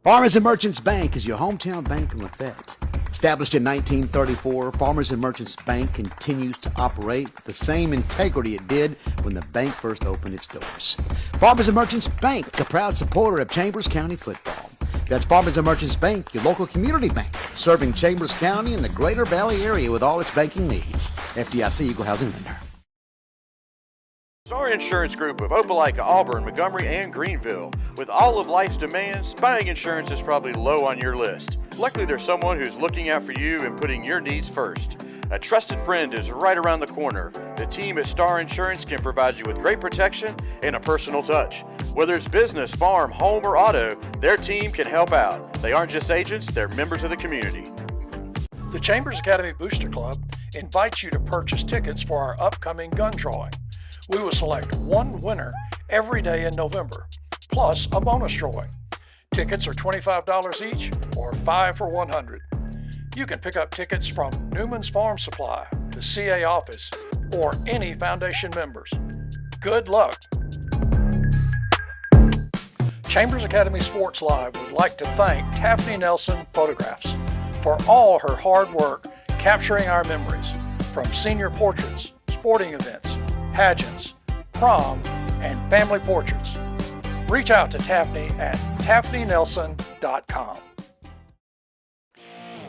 Farmers and Merchants Bank is your hometown bank in Lafayette. Established in 1934, Farmers and Merchants Bank continues to operate with the same integrity it did when the bank first opened its doors. Farmers and Merchants Bank, a proud supporter of Chambers County football. That's Farmers and Merchants Bank, your local community bank, serving Chambers County and the Greater Valley area with all its banking needs. FDIC Equal Housing Lender. Star Insurance Group of Opelika, Auburn, Montgomery, and Greenville. With all of life's demands, buying insurance is probably low on your list. Luckily, there's someone who's looking out for you and putting your needs first. A trusted friend is right around the corner. The team at Star Insurance can provide you with great protection and a personal touch. Whether it's business, farm, home, or auto, their team can help out. They aren't just agents, they're members of the community. The Chambers Academy Booster Club invites you to purchase tickets for our upcoming gun drawing. We will select one winner every day in November, plus a bonus drawing. Tickets are $25 each or 5 for $100. You can pick up tickets from Newman's Farm Supply, the CA office, or any foundation members. Good luck! Chambers Academy Sports Live would like to thank Taffy Nelson Photographs for all her hard work capturing our memories from senior portraits, sporting events, pageants, prom, and family portraits. Reach out to Taffney at taffneynelson.com.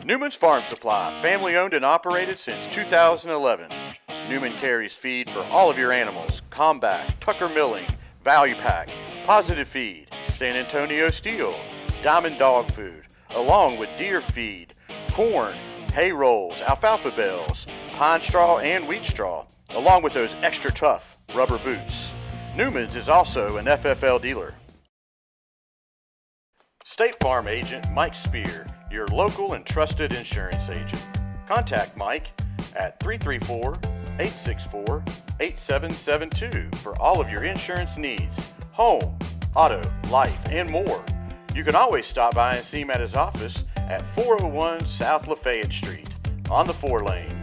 Newman's Farm Supply, family owned and operated since 2011. Newman carries feed for all of your animals: Combat, Tucker Milling, Value Pack, Positive Feed, San Antonio Steel, Diamond Dog Food, along with deer feed, corn, hay rolls, alfalfa bales, pine straw, and wheat straw, along with those extra tough rubber boots. Newman's is also an FFL dealer. State Farm agent Mike Spear, your local and trusted insurance agent. Contact Mike at 334-864-8772 for all of your insurance needs: home, auto, life, and more. You can always stop by and see him at his office at 401 South Lafayette Street on the 4-lane.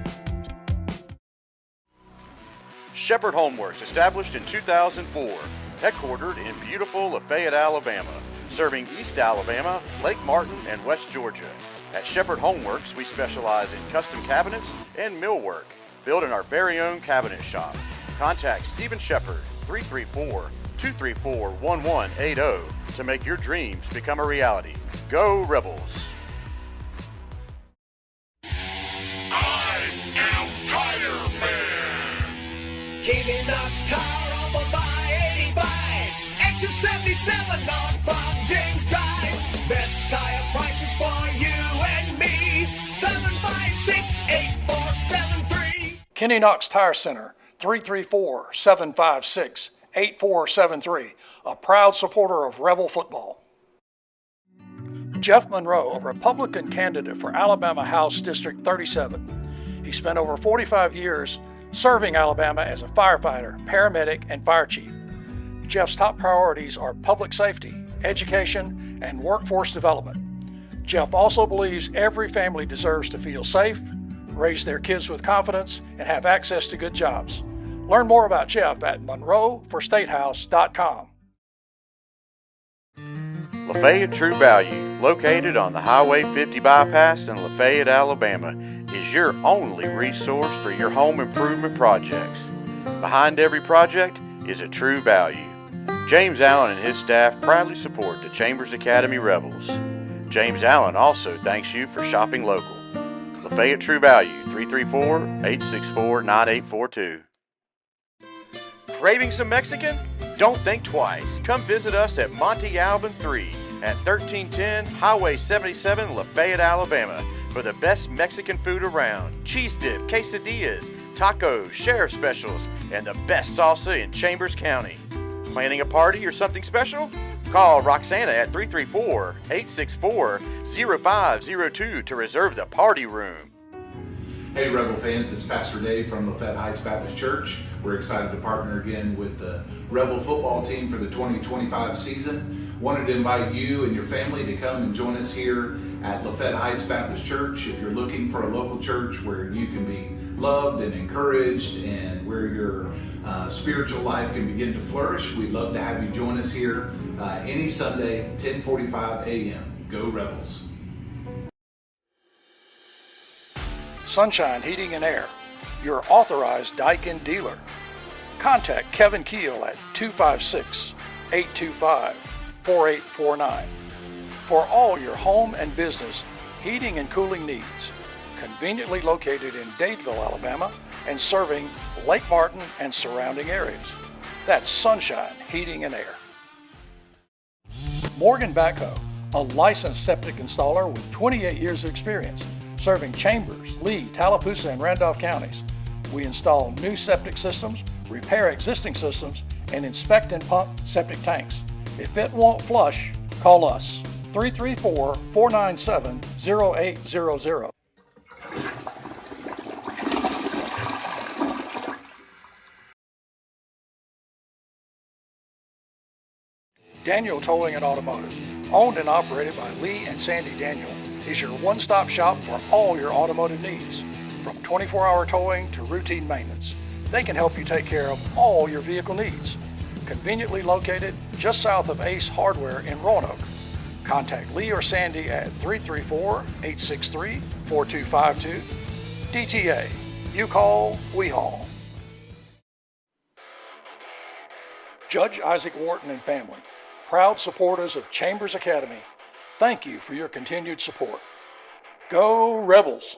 Shepherd Homeworks, established in 2004, headquartered in beautiful Lafayette, Alabama, serving East Alabama, Lake Martin, and West Georgia. At Shepherd Homeworks, we specialize in custom cabinets and millwork, built in our very own cabinet shop. Contact Stephen Shepherd, 334-234-1180 to make your dreams become a reality. Go Rebels! Keeping Knox Tire up on by 85. Exit 77 on from James Drive. Best tire prices for you and me. 756-8473. Kenny Knox Tire Center, 334-756-8473. A proud supporter of Rebel football. Jeff Monroe, a Republican candidate for Alabama House District 37. He spent over 45 years serving Alabama as a firefighter, paramedic, and fire chief. Jeff's top priorities are public safety, education, and workforce development. Jeff also believes every family deserves to feel safe, raise their kids with confidence, and have access to good jobs. Learn more about Jeff at monroeforstatehouse.com. Lafayette True Value, located on the Highway 50 bypass in Lafayette, Alabama, is your only resource for your home improvement projects. Behind every project is a True Value. James Allen and his staff proudly support the Chambers Academy Rebels. James Allen also thanks you for shopping local. Lafayette True Value, 334-864-9842. Craving some Mexican? Don't think twice. Come visit us at Monte Alban 3 at 1310 Highway 77, Lafayette, Alabama, for the best Mexican food around. Cheese dip, quesadillas, tacos, sheriff specials, and the best salsa in Chambers County. Planning a party or something special? Call Roxana at 334-864-0502 to reserve the party room. Hey Rebel fans, it's Pastor Dave from Lafayette Heights Baptist Church. We're excited to partner again with the Rebel football team for the 2025 season. Wanted to invite you and your family to come and join us here at Lafayette Heights Baptist Church. If you're looking for a local church where you can be loved and encouraged and where your spiritual life can begin to flourish, we'd love to have you join us here any Sunday, 10:45 a.m. Go Rebels. Sunshine Heating and Air, your authorized Daikin dealer. Contact Kevin Keel at 256-825-4849 for all your home and business heating and cooling needs. Conveniently located in Dadeville, Alabama, and serving Lake Martin and surrounding areas. That's Sunshine Heating and Air. Morgan Backhoe, a licensed septic installer with 28 years of experience, serving Chambers, Lee, Tallapoosa, and Randolph counties. We install new septic systems, repair existing systems, and inspect and pump septic tanks. If it won't flush, call us, 334-497-0800. Daniel Towing and Automotive, owned and operated by Lee and Sandy Daniel, is your one-stop shop for all your automotive needs. From 24-hour towing to routine maintenance, they can help you take care of all your vehicle needs. Conveniently located just south of Ace Hardware in Roanoke. Contact Lee or Sandy at 334-863-4252. DTA, you call, we haul. Judge Isaac Wharton and family, proud supporters of Chambers Academy, thank you for your continued support. Go Rebels!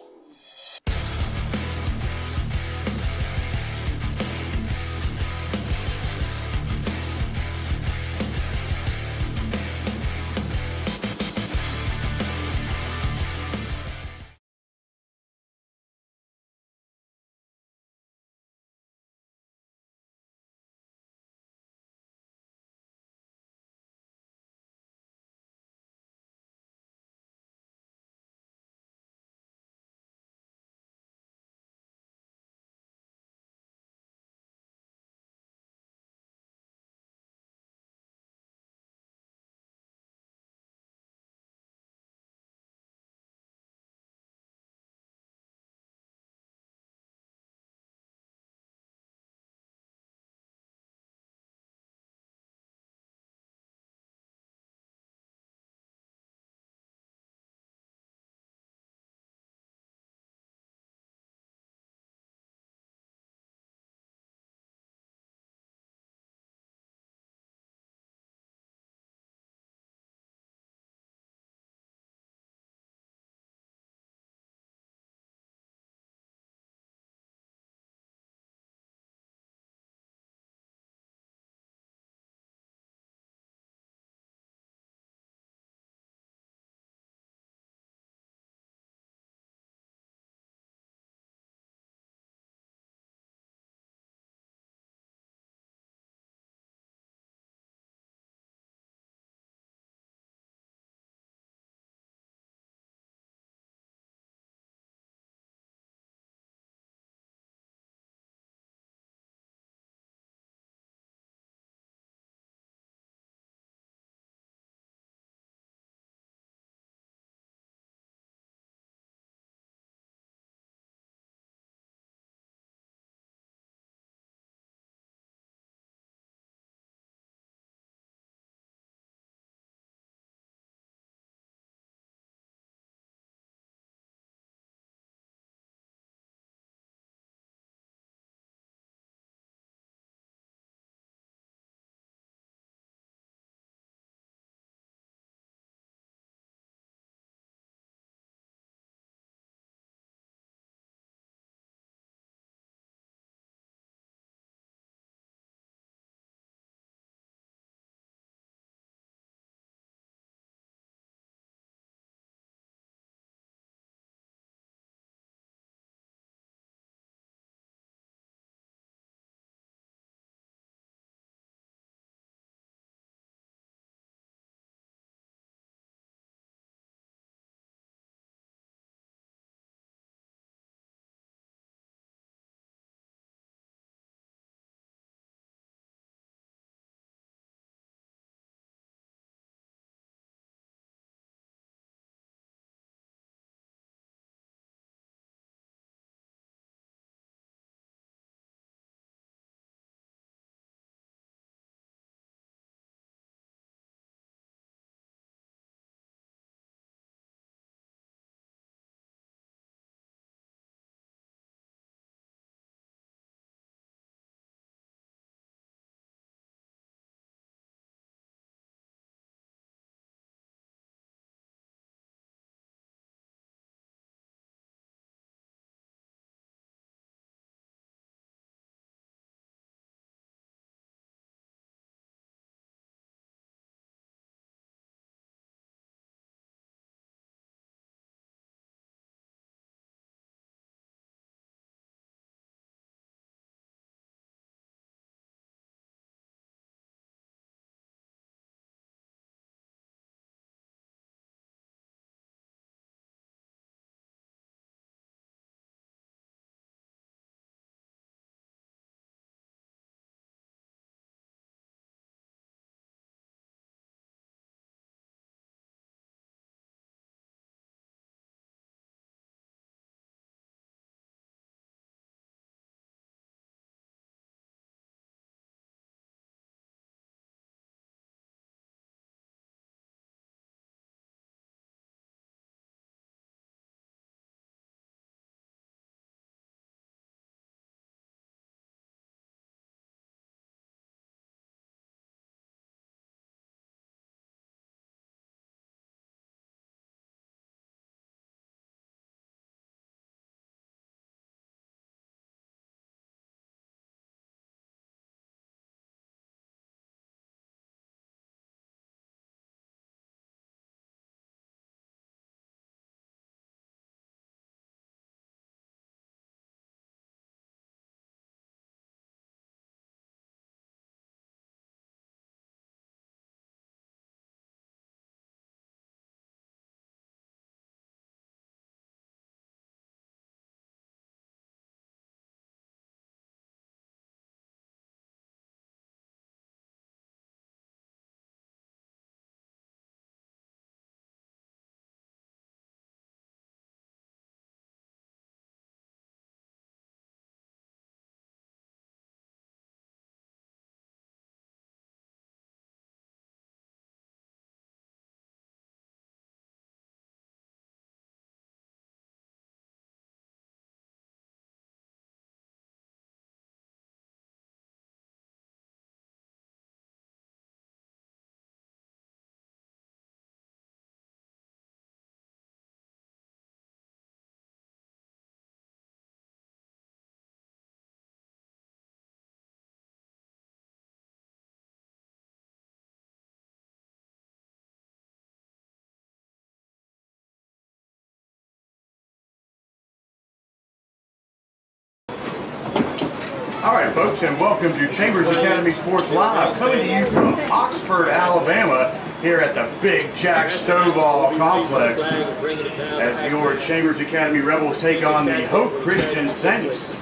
All right, folks, and welcome to Chambers Academy Sports Live, coming to you from Oxford, Alabama, here at the Big Jack Stovall Complex, as your Chambers Academy Rebels take on the Hope Christian Saints.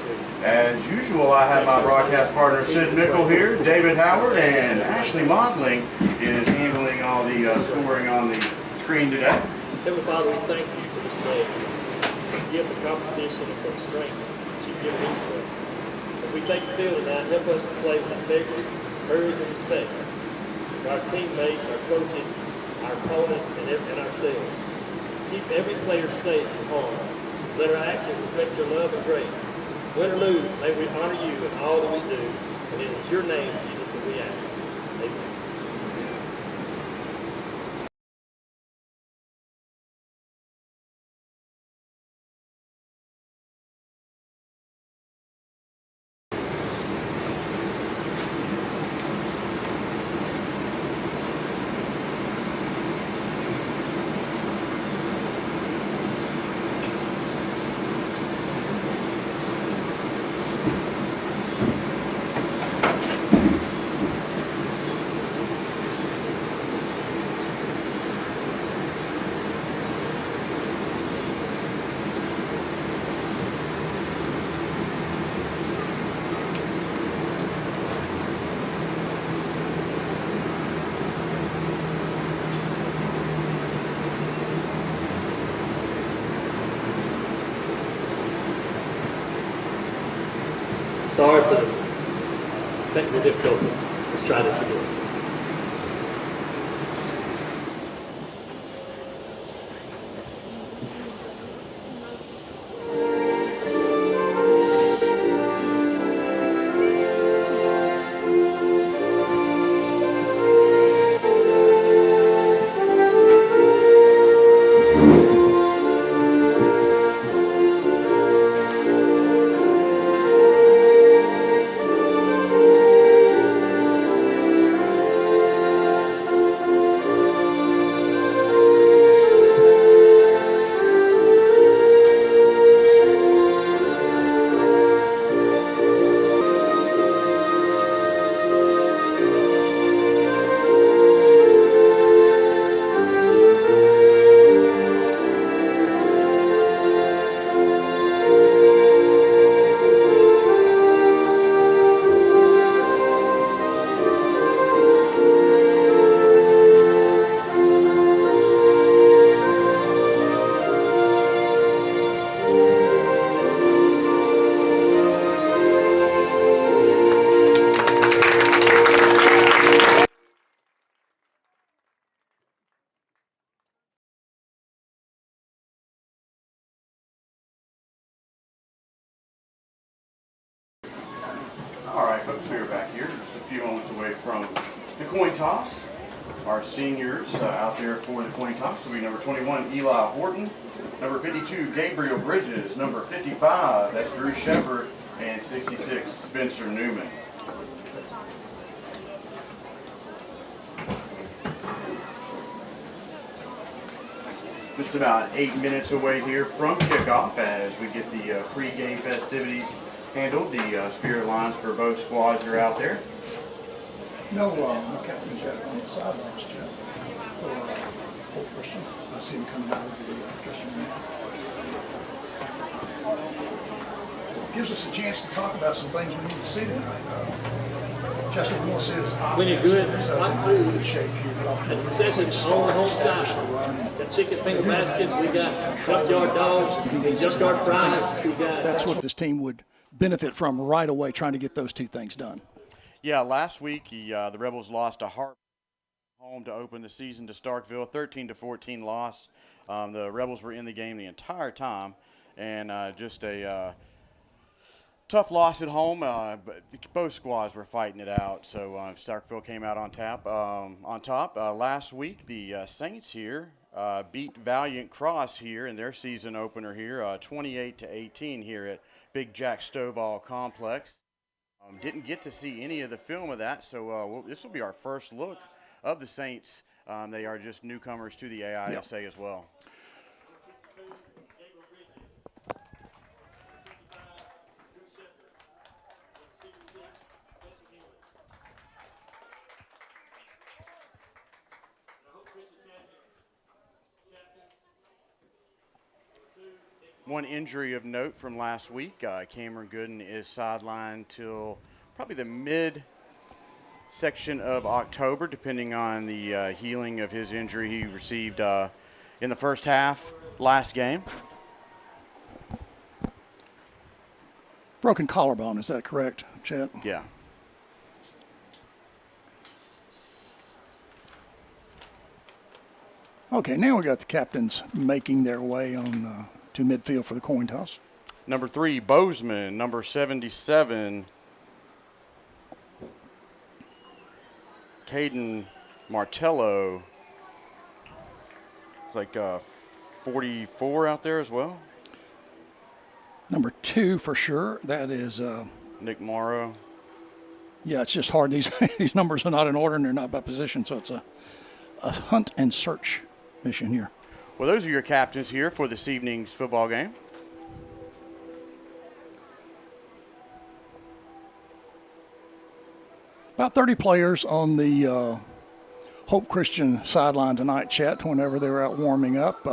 As usual, I have my broadcast partner, Sid Mickle here, David Howard, and Ashley Mottling is handling all the scoring on the screen today. Heavenly Father, we thank you for this day. Give the competition and for the strength that you've given each of us. As we take the field tonight, help us to play with integrity, courage, and respect. For our teammates, our coaches, our opponents, and ourselves. Keep every player safe from harm. Let our actions reflect your love and grace. Win or lose, may we honor you in all that we do. And it is your name, Jesus, that we ask. Amen. Sorry for the technical difficulty. Let's try this again. All right, folks, we are back here, just a few moments away from the coin toss. Our seniors out there for the coin toss will be number 21, Eli Horton, number 52, Gabriel Bridges, number 55, that's Drew Shepard, and 66, Spencer Newman. Just about 8 minutes away here from kickoff as we get the pregame festivities handled. The spirit lines for both squads are out there. No captains yet on the sidelines, Jeff. For Hope Christian. I see him coming out of the Christian mass. Gives us a chance to talk about some things we need to see tonight. Just what we want to see is When you're good, offense. hot food, Good shape here. Get off to a and really session good on the home start, establish the side. run. Got chicken finger baskets, we got junkyard dogs, junkyard fries, we got. That's what this team would benefit from right away, trying to get those two things done. Yeah, last week the Rebels lost a home to open the season to Starkville, 13-14 loss. The Rebels were in the game the entire time, and just a tough loss at home. But both squads were fighting it out, so Starkville came out on top. Last week, the Saints here beat Valiant Cross here in their season opener here, 28-18 here at Big Jack Stovall Complex. Didn't get to see any of the film of that, so this will be our first look of the Saints. They are just newcomers to the AISA as well. One injury of note from last week, Cameron Gooden is sidelined till probably the mid-section of October, depending on the healing of his injury he received in the first half last game. Broken collarbone, is that correct, Chet? Yeah. Okay, now we got the captains making their way on to midfield for the coin toss. Number 3, Bozeman. Number 77, Caden Martello. It's like 44 out there as well. Number 2 for sure. That is Nick Morrow. Yeah, it's just hard. These these numbers are not in order and they're not by position, so it's a hunt and search mission here. Well, those are your captains here for this evening's football game. About 30 players on the Hope Christian sideline tonight, Chet, whenever they were out warming up.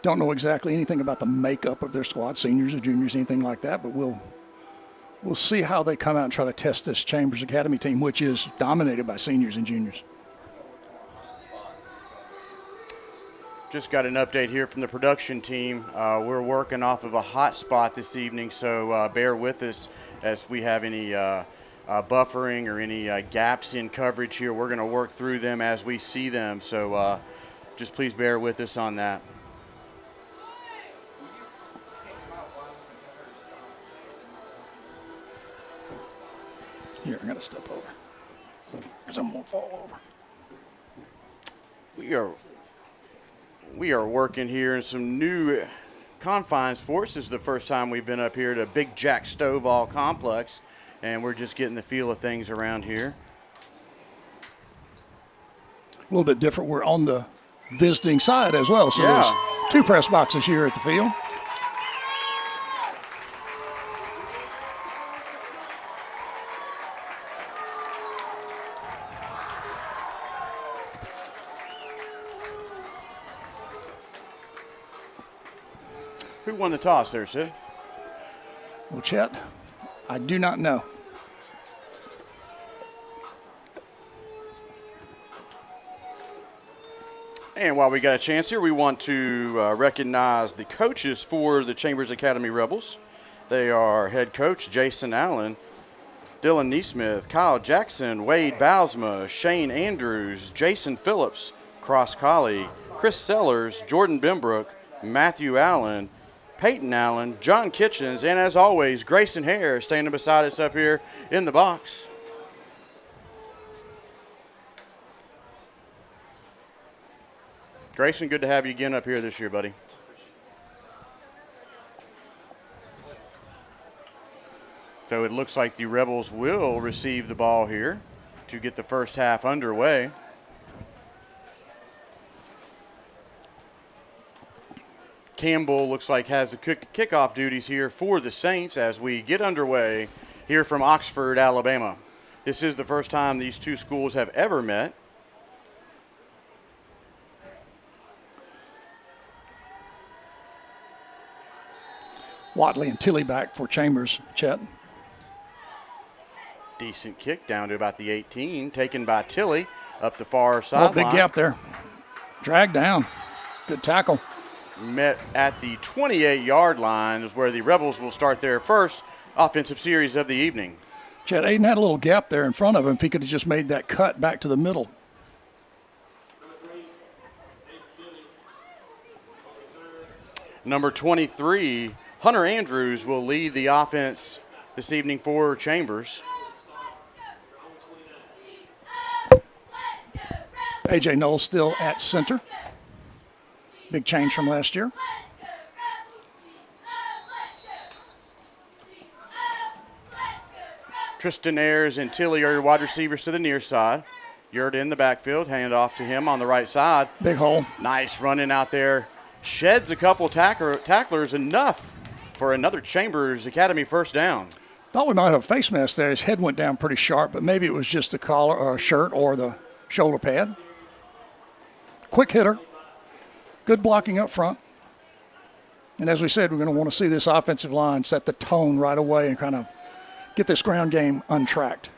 Don't know exactly anything about the makeup of their squad, seniors or juniors, anything like that, but we'll see how they come out and try to test this Chambers Academy team, which is dominated by seniors and juniors. Just got an update here from the production team. We're working off of a hot spot this evening, so bear with us as we have any buffering or any gaps in coverage here. We're going to work through them as we see them, so just please bear with us on that. Here, I got to step over because I'm going to fall over. We are working here in some new confines for us. This is the first time we've been up here to Big Jack Stovall Complex, and we're just getting the feel of things around here. A little bit different. We're on the visiting side as well, so there's 2 press boxes here at the field. Who won the toss there, Sid? Well, Chet, I do not know. And while we got a chance here, we want to recognize the coaches for the Chambers Academy Rebels. They are head coach Jason Allen, Dylan Neesmith, Kyle Jackson, Wade Bousma, Shane Andrews, Jason Phillips, Cross Colley, Chris Sellers, Jordan Bimbrook, Matthew Allen, Peyton Allen, John Kitchens, and as always, Grayson Hare standing beside us up here in the box. Grayson, good to have you again up here this year, buddy. So it looks like the Rebels will receive the ball here to get the first half underway. Campbell looks like has the kickoff duties here for the Saints as we get underway here from Oxford, Alabama. This is the first time these two schools have ever met. Watley and Tilly back for Chambers, Chet. Decent kick down to about the 18, taken by Tilly up the far sideline. Big gap there. Dragged down. Good tackle. Met at the 28-yard line is where the Rebels will start their first offensive series of the evening. Chet, Aiden had a little gap there in front of him if he could have just made that cut back to the middle. Number 23, Hunter Andrews, will lead the offense this evening for Chambers. A.J. Knowles still at center. Big change from last year. Tristan Ayers and Tilly are your wide receivers to the near side. Yurt in the backfield, hand off to him on the right side. Big hole. Nice running out there. Sheds a couple tacklers, enough for another Chambers Academy first down. Thought we might have a face mask there. His head went down pretty sharp, but maybe it was just the collar or shirt or the shoulder pad. Quick hitter. Good blocking up front. And as we said, we're going to want to see this offensive line set the tone right away and kind of get this ground game untracked.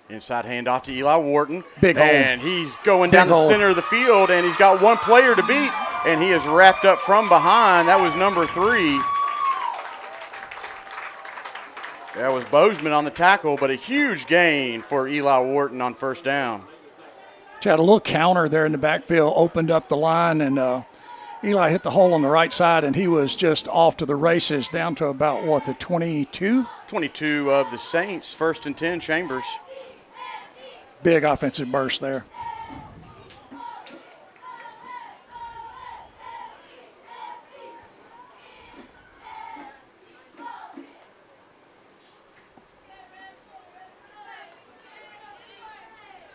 Inside handoff to Eli Wharton. Big hole. And he's going down the center of the field, and he's got one player to beat, and he is wrapped up from behind. That was number 3. That was Bozeman on the tackle, but a huge gain for Eli Wharton on first down. Had a little counter there in the backfield, opened up the line, and Eli hit the hole on the right side, and he was just off to the races down to about, what, the 22? 22 of the Saints, 1st and 10, Chambers. Big offensive burst there.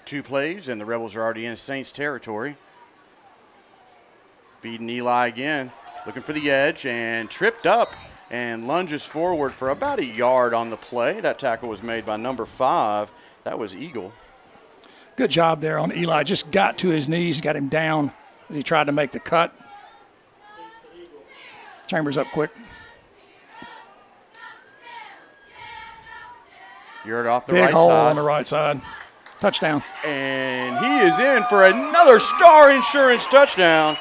Two plays, and the Rebels are already in Saints territory. Feeding Eli again, looking for the edge, and tripped up and lunges forward for about a yard on the play. That tackle was made by number 5. That was Eagle. Good job there on Eli. Just got to his knees, got him down as he tried to make the cut. Chambers up quick. Yard off the Big right hole side. on the right side. Touchdown. And he is in for another Star Insurance touchdown.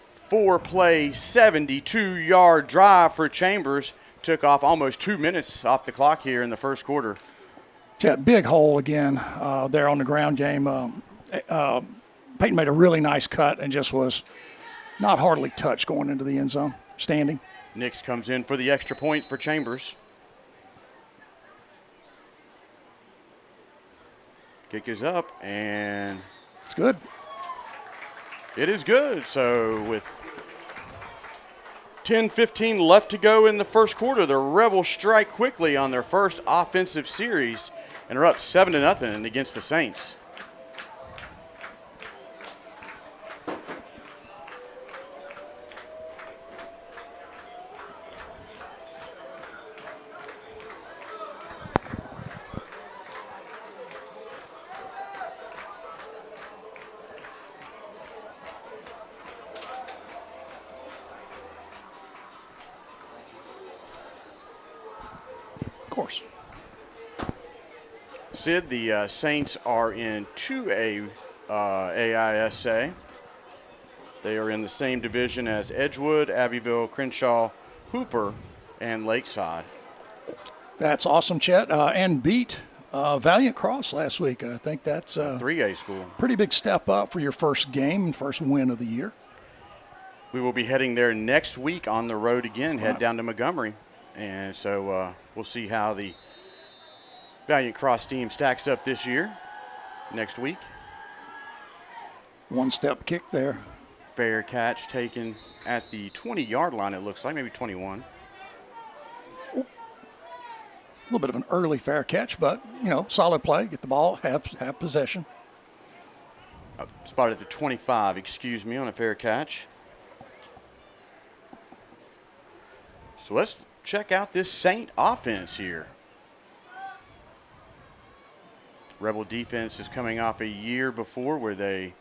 Four-play, 72-yard drive for Chambers. Took off almost 2 minutes off the clock here in the first quarter. That big hole again there on the ground game. Peyton made a really nice cut and just was not hardly touched going into the end zone, standing. Nix comes in for the extra point for Chambers. Kick is up, and it's good. It is good. So with 10-15 left to go in the first quarter, the Rebels strike quickly on their first offensive series and are up 7-0 against the Saints. Course. Sid, the Saints are in 2A AISA. They are in the same division as Edgewood, Abbeville, Crenshaw, Hooper, and Lakeside. That's awesome, Chet. And beat Valiant Cross last week. I think that's a 3A school. Pretty big step up for your first game and first win of the year. We will be heading there next week on the road again, head down to Montgomery. And so we'll see how the Valiant Cross team stacks up this year, next week. One-step kick there. Fair catch taken at the 20-yard line, it looks like, maybe 21. A little bit of an early fair catch, but, you know, solid play. Get the ball, have possession. Spotted at the 25, excuse me, on a fair catch. So let's check out this Saint offense here. Rebel defense is coming off a year before where they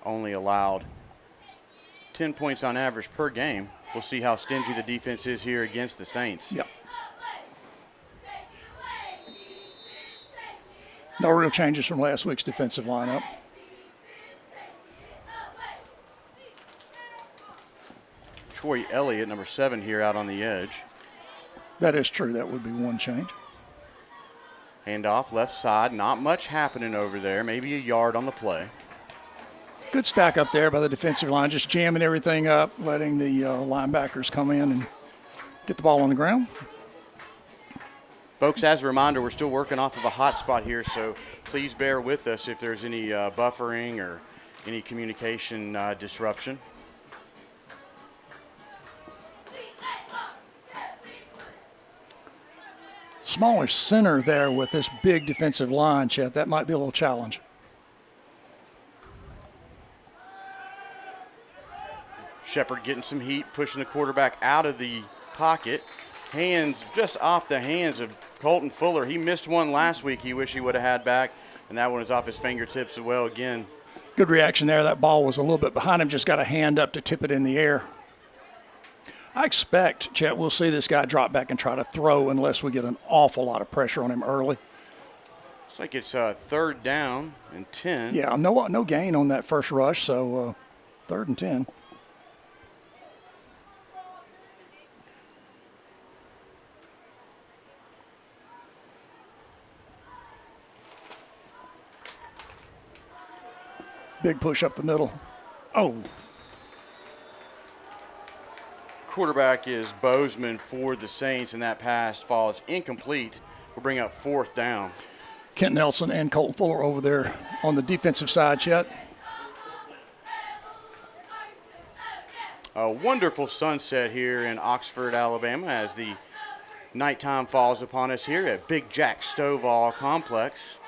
only allowed 10 points on average per game. We'll see how stingy the defense is here against the Saints. Yep. No real changes from last week's defensive lineup. Troy Elliott, number 7 here out on the edge. That is true. That would be one change. Handoff left side. Not much happening over there. Maybe a yard on the play. Good stack up there by the defensive line, just jamming everything up, letting the linebackers come in and get the ball on the ground. Folks, as a reminder, we're still working off of a hot spot here, so please bear with us if there's any buffering or any communication disruption. Smaller center there with this big defensive line, Chet. That might be a little challenge. Shepard getting some heat, pushing the quarterback out of the pocket. just off the hands of Colton Fuller. He missed one last week he wished he would have had back, and that one was off his fingertips as well again. Good reaction there. That ball was a little bit behind him, just got a hand up to tip it in the air. I expect, Chet, we'll see this guy drop back and try to throw unless we get an awful lot of pressure on him early. Looks like it's 3rd down and 10. Yeah, no gain on that first rush, so 3rd and 10. Big push up the middle. Oh. Quarterback is Bozeman for the Saints, and that pass falls incomplete. We'll bring up 4th down. Kent Nelson and Colton Fuller over there on the defensive side, Chet. A wonderful sunset here in Oxford, Alabama, as the nighttime falls upon us here at Big Jack Stovall Complex.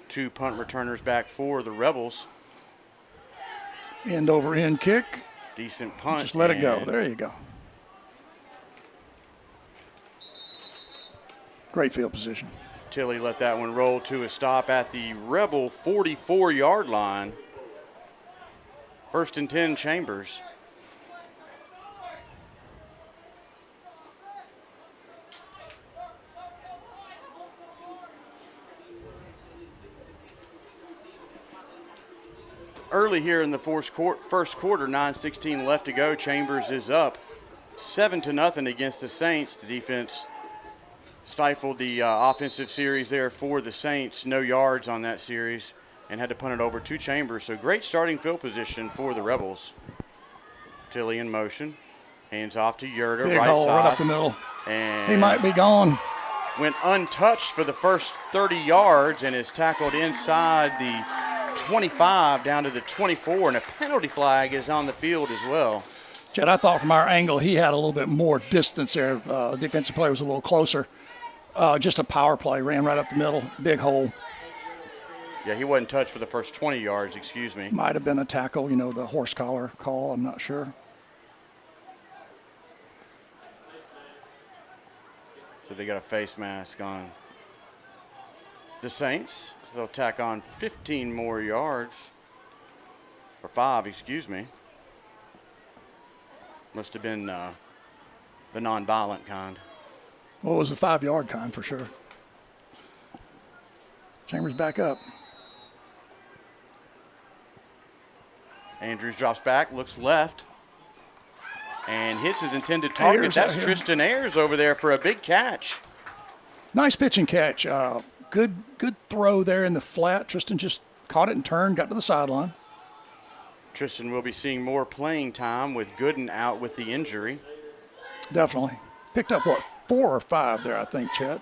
Two punt returners back for the Rebels. End over end kick. Decent punt. Just let it go. There you go. Great field position. Tilly let that one roll to a stop at the Rebel 44-yard line. 1st and 10, Chambers. Early here in the first quarter, 9:16 left to go. Chambers is up 7-0 against the Saints. The defense stifled the offensive series there for the Saints. No yards on that series and had to punt it over to Chambers. So great starting field position for the Rebels. Tilly in motion. Hands off to Yerter, Big right hole, side. right up the middle. And he might be gone. Went untouched for the first 30 yards and is tackled inside the 25 down to the 24, and a penalty flag is on the field as well. Chet, I thought from our angle he had a little bit more distance there. The defensive play was a little closer. Just a power play, ran right up the middle, big hole. Yeah, he wasn't touched for the first 20 yards, excuse me. Might have been a tackle, the horse collar call, I'm not sure. So they got a face mask on the Saints. So they'll tack on 15 more yards, or 5, excuse me. Must have been the non-violent kind. Well, it was the 5-yard kind for sure. Chambers back up. Andrews drops back, looks left, and hits his intended target. Ayers That's Tristan Ayers over there for a big catch. Nice pitch and catch. Good throw there in the flat. Tristan just caught it and turned, got to the sideline. Tristan will be seeing more playing time with Gooden out with the injury. Definitely. Picked up, 4 or 5 there, I think, Chet.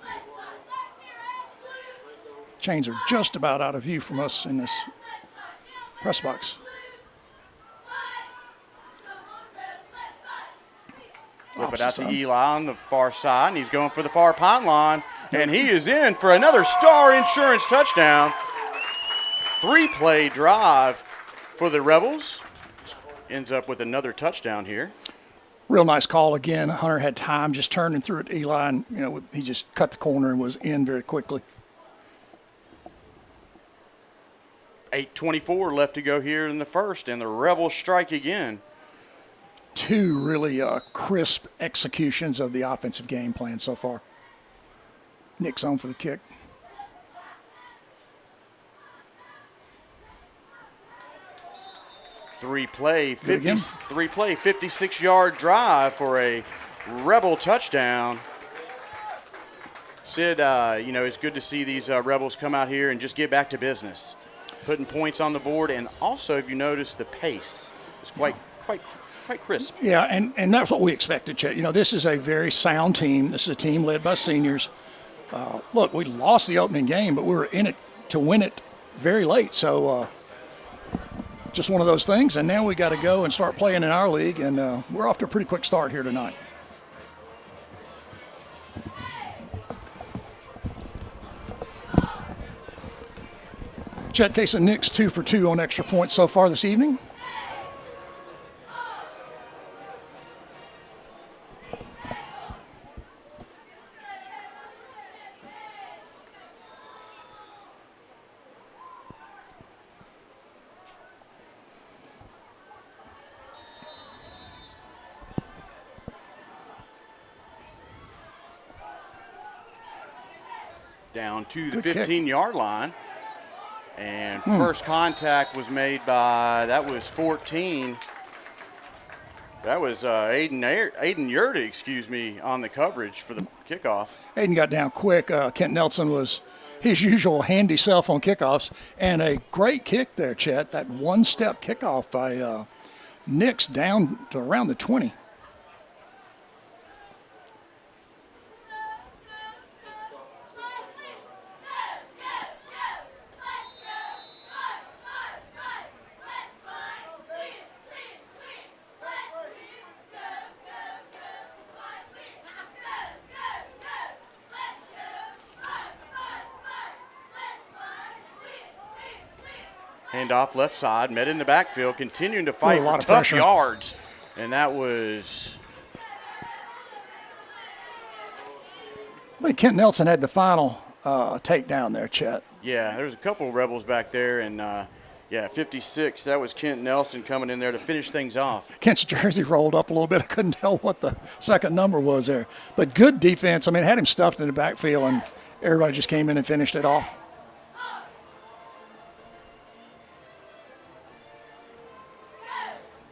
Chains are just about out of view from us in this press box. Flip it out to Eli on the far side, and he's going for the far pylon, and he is in for another Star Insurance touchdown. 3-play drive for the Rebels. Ends up with another touchdown here. Real nice call again. Hunter had time, just turned and threw it to Eli, and he just cut the corner and was in very quickly. 8:24 left to go here in the first, and the Rebels strike again. 2 really crisp executions of the offensive game plan so far. Nick's on for the kick. Three-play, 56-yard drive for a Rebel touchdown. Sid, it's good to see these Rebels come out here and just get back to business, putting points on the board, and also, if you notice, the pace is quite crisp. Yeah, and that's what we expected, Chet. This is a very sound team. This is a team led by seniors. Look, we lost the opening game, but we were in it to win it very late. So just one of those things. And now we got to go and start playing in our league, and we're off to a pretty quick start here tonight. Chet, case of Nick's 2 for 2 on extra points so far this evening. down to the Good kick. 15-yard line. And first contact was made by, that was 14. That was Aiden Yurda, on the coverage for the kickoff. Aiden got down quick. Kent Nelson was his usual handy self on kickoffs. And a great kick there, Chet. That one-step kickoff by Nix down to around the 20. Handoff left side, met in the backfield, continuing to fight a lot for of tough pressure. yards. And that was, I think Kent Nelson had the final takedown there, Chet. yeah, there was a couple of Rebels back there. And, 56, that was Kent Nelson coming in there to finish things off. Kent's jersey rolled up a little bit. I couldn't tell what the second number was there. But good defense. I mean, had him stuffed in the backfield, and everybody just came in and finished it off.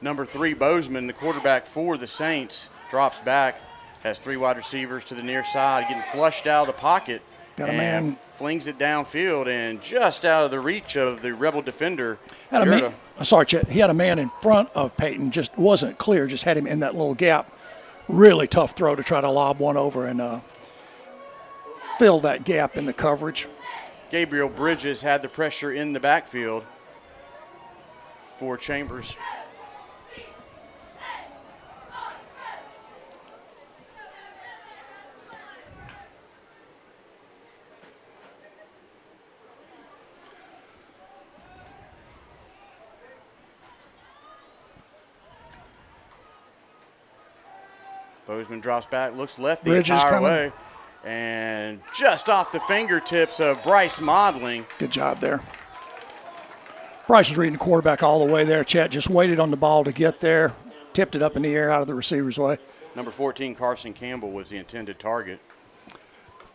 Number 3, Bozeman, the quarterback for the Saints, drops back, has 3 wide receivers to the near side, getting flushed out of the pocket. Got a and man. Flings it downfield and just out of the reach of the Rebel defender. Sorry, Chet. He had a man in front of Peyton, just wasn't clear, just had him in that little gap. Really tough throw to try to lob one over and fill that gap in the coverage. Gabriel Bridges had the pressure in the backfield for Chambers. Bozeman drops back, looks left the Bridges entire coming. way, and just off the fingertips of Bryce Modling. Good job there. Bryce was reading the quarterback all the way there. Chet just waited on the ball to get there, tipped it up in the air out of the receiver's way. Number 14, Carson Campbell, was the intended target.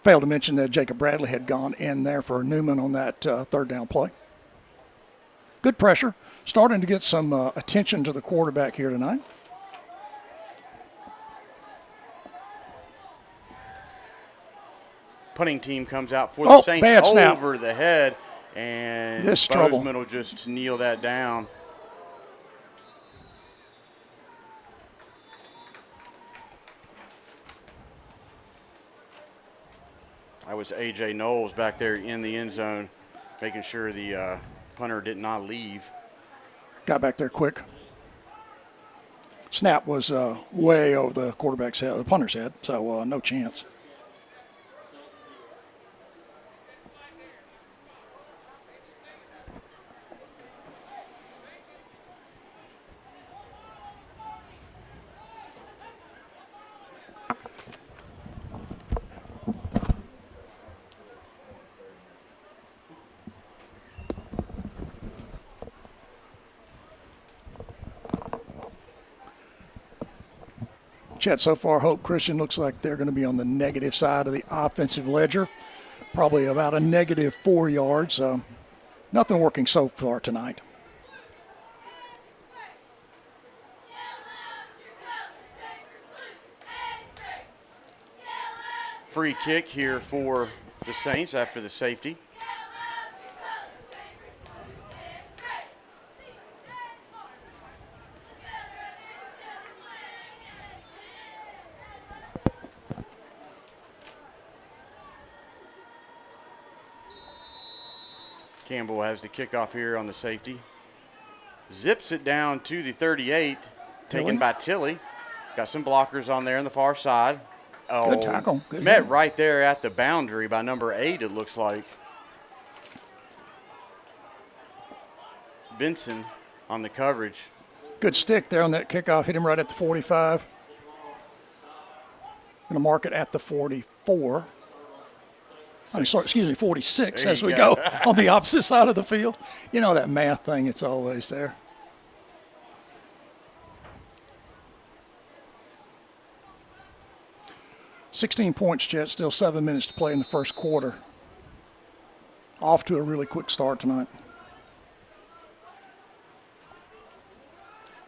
Failed to mention that Jacob Bradley had gone in there for Newman on that third down play. Good pressure. Starting to get some attention to the quarterback here tonight. Punting team comes out for the Saints bad snap. over the head, and This trouble. Bozeman will just kneel that down. That was A.J. Knowles back there in the end zone, making sure the punter did not leave. Got back there quick. Snap was way over the quarterback's head, the punter's head, so no chance. Chet, so far, Hope Christian looks like they're going to be on the negative side of the offensive ledger, probably about a negative 4 yards. Nothing working so far tonight. Free kick here for the Saints after the safety. Campbell has the kickoff here on the safety. Zips it down to the 38, taken by Tilley. Got some blockers on there on the far side. Oh, Good tackle. Good met hit. right there at the boundary by number 8, it looks like. Benson on the coverage. Good stick there on that kickoff. Hit him right at the 45. Going to mark it at the 44. I'm sorry, excuse me, 46 There as you we go. go on the opposite side of the field. You know that math thing, it's always there. .16 points, Chet. Still 7 minutes to play in the first quarter. off to a really quick start tonight.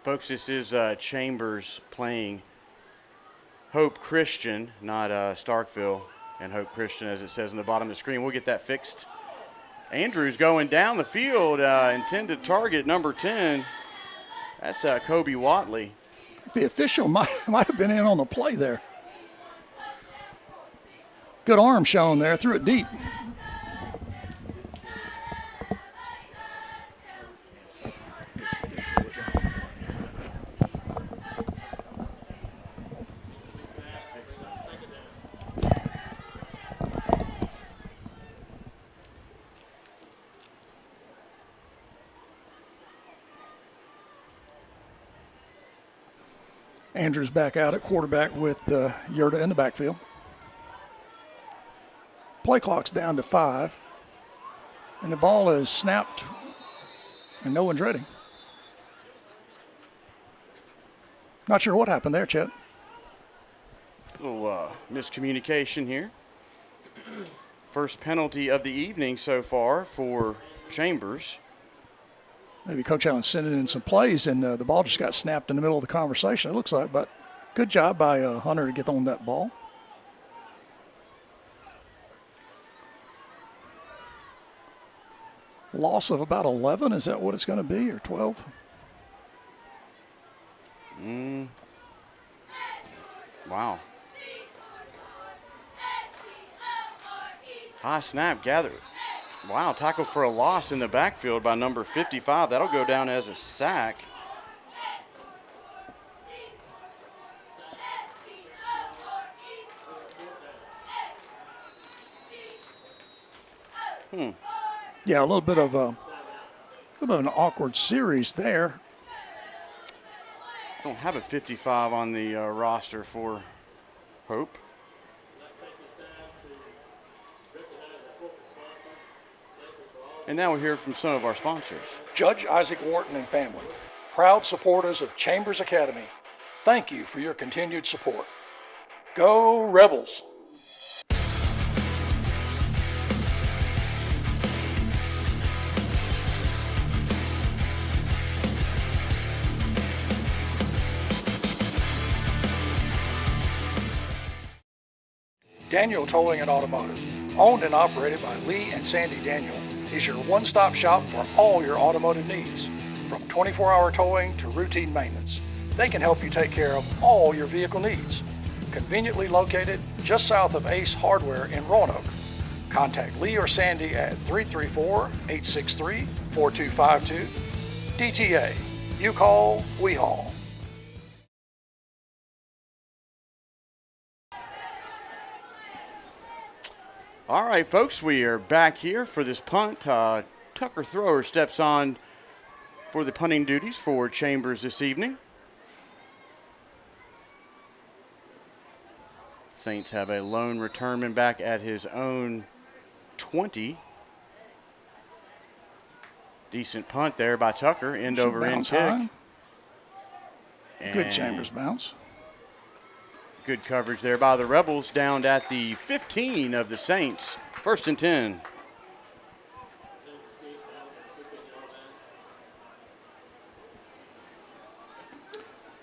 Folks, this is Chambers playing Hope Christian, not Starkville and Hope Christian, as it says on the bottom of the screen. We'll get that fixed. Andrews going down the field, intended target number 10. That's Kobe Watley. The official might have been in on the play there. Good arm shown there, threw it deep. Andrews back out at quarterback with Yerta in the backfield. Play clock's down to 5. And the ball is snapped and no one's ready. Not sure what happened there, Chet. Little miscommunication here. First penalty of the evening so far for Chambers. Maybe Coach Allen sent it in some plays, and the ball just got snapped in the middle of the conversation, it looks like. But good job by Hunter to get on that ball. Loss of about 11, is that what it's going to be, or 12? Wow. High snap gathered. Wow, tackle for a loss in the backfield by number 55. That'll go down as a sack. Yeah, a little bit of an awkward series there. Don't have a 55 on the roster for Hope. And now we'll hear from some of our sponsors. Judge Isaac Wharton and family, proud supporters of Chambers Academy. Thank you for your continued support. Go Rebels! Daniel Towing and Automotive, owned and operated by Lee and Sandy Daniel, is your one-stop shop for all your automotive needs. From 24-hour towing to routine maintenance, they can help you take care of all your vehicle needs. Conveniently located just south of Ace Hardware in Roanoke. Contact Lee or Sandy at 334-863-4252. DTA, you call, we haul. All right, folks, we are back here for this punt. Tucker Thrower steps on for the punting duties for Chambers this evening. Saints have a lone returnman back at his own 20. Decent punt there by Tucker, end over end kick. Good Chambers bounce. Good coverage there by the Rebels down at the 15 of the Saints. 1st and 10.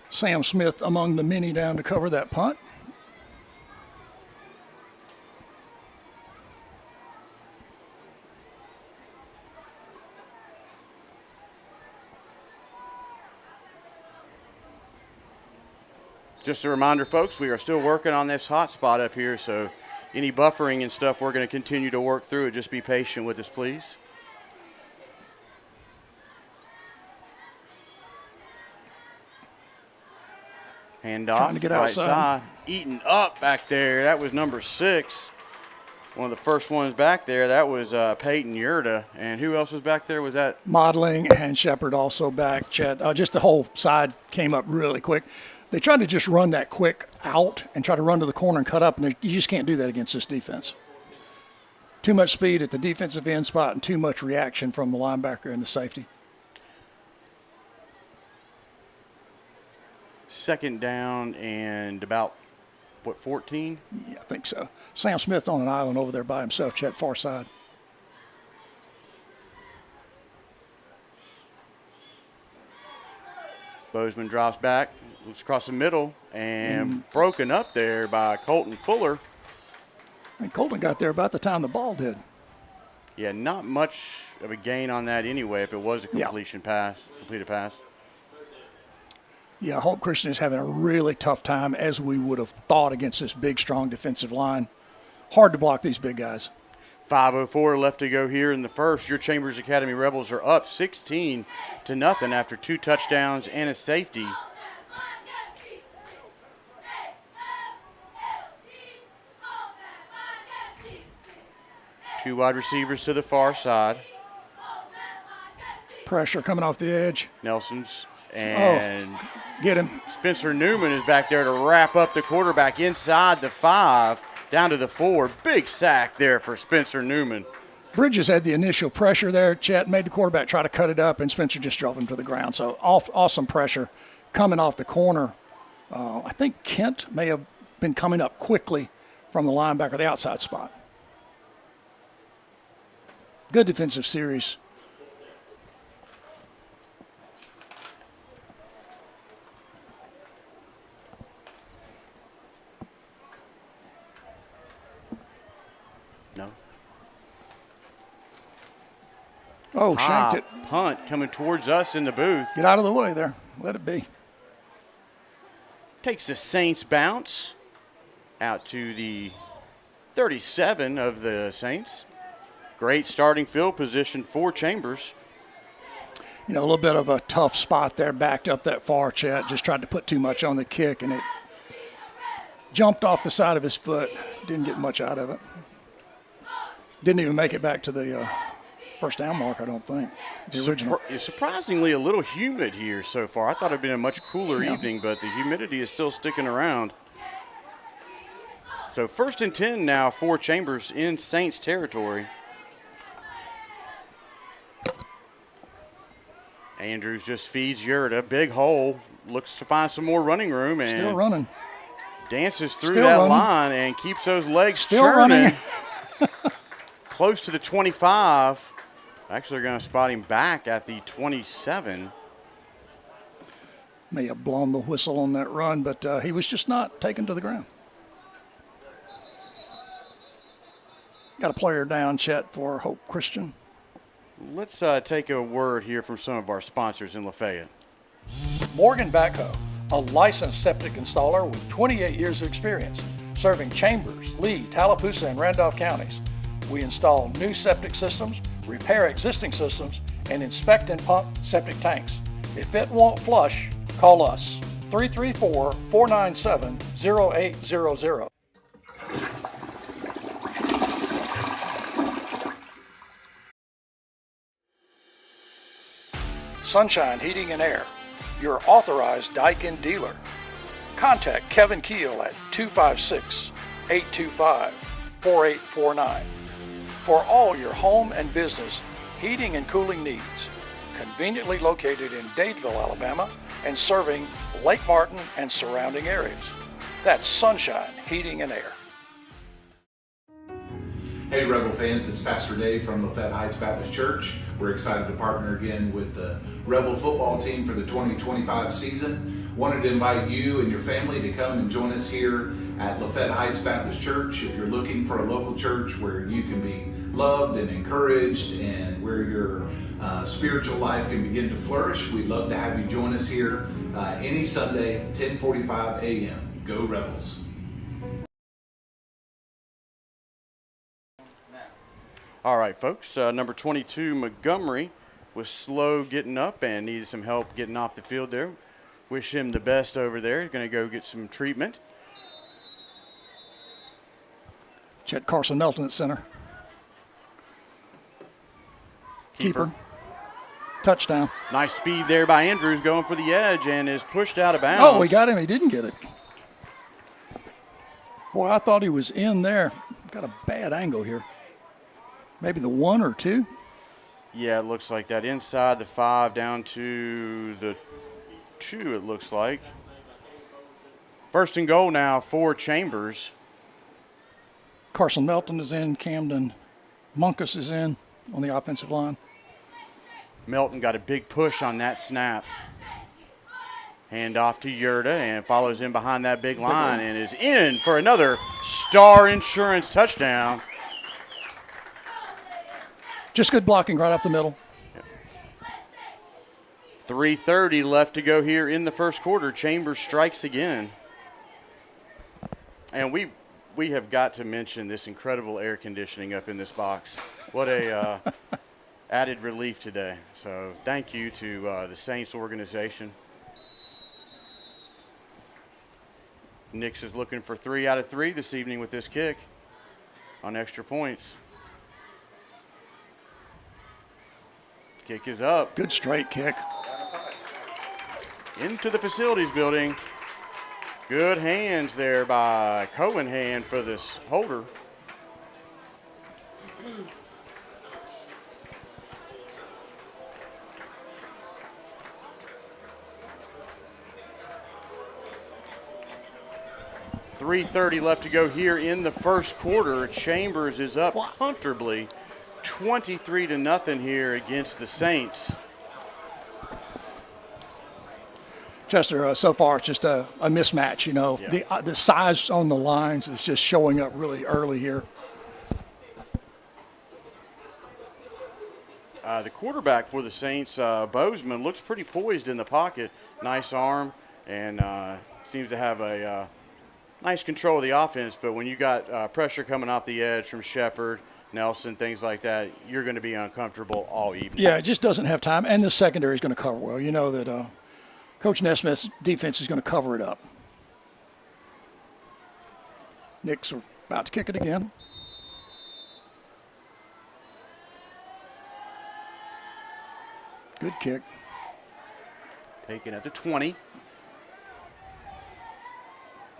Sam Smith among the many down to cover that punt. Just a reminder, folks, we are still working on this hot spot up here, so any buffering and stuff, we're going to continue to work through it. Just be patient with us, please. Hand off, Trying to get right outside. side. Eaten up back there. That was number 6. One of the first ones back there. That was Peyton Yerta. And who else was back there? Was that? Modeling and Shepard also back. Chet, just the whole side came up really quick. They tried to just run that quick out and try to run to the corner and cut up, and you just can't do that against this defense. Too much speed at the defensive end spot and too much reaction from the linebacker and the safety. 2nd down and about, 14? Yeah, I think so. Sam Smith on an island over there by himself, Chet, far side. Bozeman drops back, looks across the middle, and broken up there by Colton Fuller. And Colton got there about the time the ball did. Yeah, not much of a gain on that anyway if it was a completed pass. Yeah, Hope Christian is having a really tough time, as we would have thought, against this big, strong defensive line. Hard to block these big guys. 5:04 left to go here in the first. Your Chambers Academy Rebels are up 16-0 after 2 touchdowns and a safety. Two wide receivers to the far side. Pressure coming off the edge. Nelson's and get him. Spencer Newman is back there to wrap up the quarterback inside the 5, down to the 4. Big sack there for Spencer Newman. Bridges had the initial pressure there. Chet made the quarterback try to cut it up, and Spencer just drove him to the ground. So awesome pressure coming off the corner. I think Kent may have been coming up quickly from the linebacker, the outside spot. Good defensive series. No. Oh, shanked it. Punt coming towards us in the booth. Get out of the way there. Let it be. Takes the Saints bounce out to the 37 of the Saints. Great starting field position for Chambers. You know, a little bit of a tough spot there, backed up that far. Chet just tried to put too much on the kick, and it jumped off the side of his foot. Didn't get much out of it. Didn't even make it back to the first down mark, I don't think. The original. Surprisingly a little humid here so far. I thought it would be a much cooler evening, but the humidity is still sticking around. So 1st and 10 now for Chambers in Saints territory. Andrews just feeds Yurda. Big hole. Looks to find some more running room. And still running. Dances through that line and keeps those legs still churning. Running. Close to the 25. Actually, they're going to spot him back at the 27. May have blown the whistle on that run, but he was just not taken to the ground. Got a player down, Chet, for Hope Christian. Let's take a word here from some of our sponsors in Lafayette. Morgan Backhoe, a licensed septic installer with 28 years of experience, serving Chambers, Lee, Tallapoosa, and Randolph counties. We install new septic systems, repair existing systems, and inspect and pump septic tanks. If it won't flush, call us, 334-497-0800. Sunshine Heating and Air, your authorized Daikin dealer. Contact Kevin Keel at 256-825-4849 for all your home and business heating and cooling needs. Conveniently located in Dadeville, Alabama, and serving Lake Martin and surrounding areas. That's Sunshine Heating and Air. Hey Rebel fans, it's Pastor Dave from Lafayette Heights Baptist Church. We're excited to partner again with the Rebel football team for the 2025 season. Wanted to invite you and your family to come and join us here at Lafayette Heights Baptist Church. If you're looking for a local church where you can be loved and encouraged and where your spiritual life can begin to flourish, we'd love to have you join us here any Sunday, 10:45 a.m. Go Rebels! All right, folks, number 22, Montgomery, was slow getting up and needed some help getting off the field there. Wish him the best over there. He's going to go get some treatment. Chet Carson Melton at center. Keeper. Touchdown. Nice speed there by Andrews, going for the edge and is pushed out of bounds. Oh, we got him. He didn't get it. Boy, I thought he was in there. Got a bad angle here. Maybe the 1 or 2. Yeah, it looks like that. Inside the 5 down to the 2, it looks like. 1st and goal now for Chambers. Carson Melton is in. Camden Munkus is in on the offensive line. Melton got a big push on that snap. Hand off to Yurda and follows in behind that big line and is in for another Star Insurance touchdown. Just good blocking right up the middle. 3:30 left to go here in the first quarter. Chambers strikes again. And we have got to mention this incredible air conditioning up in this box. What a added relief today. So thank you to the Saints organization. Nix is looking for 3 out of 3 this evening with this kick on extra points. Kick is up. Good straight kick. Into the facilities building. Good hands there by Cohenhan for this holder. .330 left to go here in the first quarter. Chambers is up comfortably, 23-0 here against the Saints. Chester, so far it's just a mismatch. You know, the size on the lines is just showing up really early here. The quarterback for the Saints, Bozeman, looks pretty poised in the pocket. Nice arm and seems to have a nice control of the offense. But when you got pressure coming off the edge from Shepard, Nelson, things like that, you're going to be uncomfortable all evening. Yeah, it just doesn't have time. And the secondary is going to cover well. You know that Coach Nesmith's defense is going to cover it up. Knicks are about to kick it again. Good kick. Taken at the 20.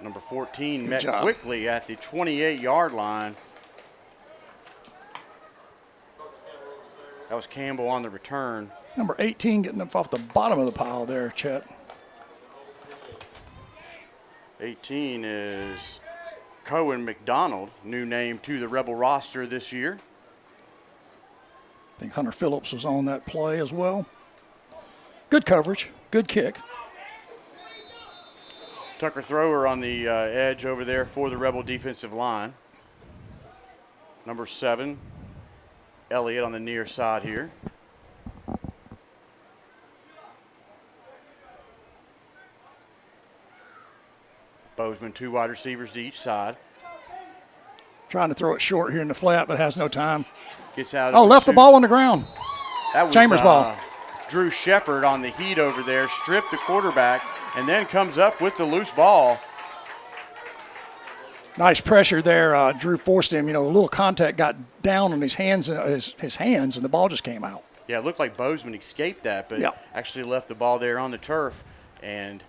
Number 14 Good met job. quickly at the 28-yard line. That was Campbell on the return. Number 18 getting up off the bottom of the pile there, Chet. 18 is Cohen McDonald, new name to the Rebel roster this year. I think Hunter Phillips was on that play as well. Good coverage, good kick. Tucker Thrower on the edge over there for the Rebel defensive line. Number 7, Elliott on the near side here. Bozeman, 2 wide receivers to each side. Trying to throw it short here in the flat, but has no time. Gets out of Oh, left the pursuit. ball on the ground. That was Chambers ball. Drew Shepard on the heat over there, stripped the quarterback, and then comes up with the loose ball. Nice pressure there. Drew forced him. You know, a little contact got down on his hands, his hands, and the ball just came out. Yeah, it looked like Bozeman escaped that, but Yeah. actually left the ball there on the turf. And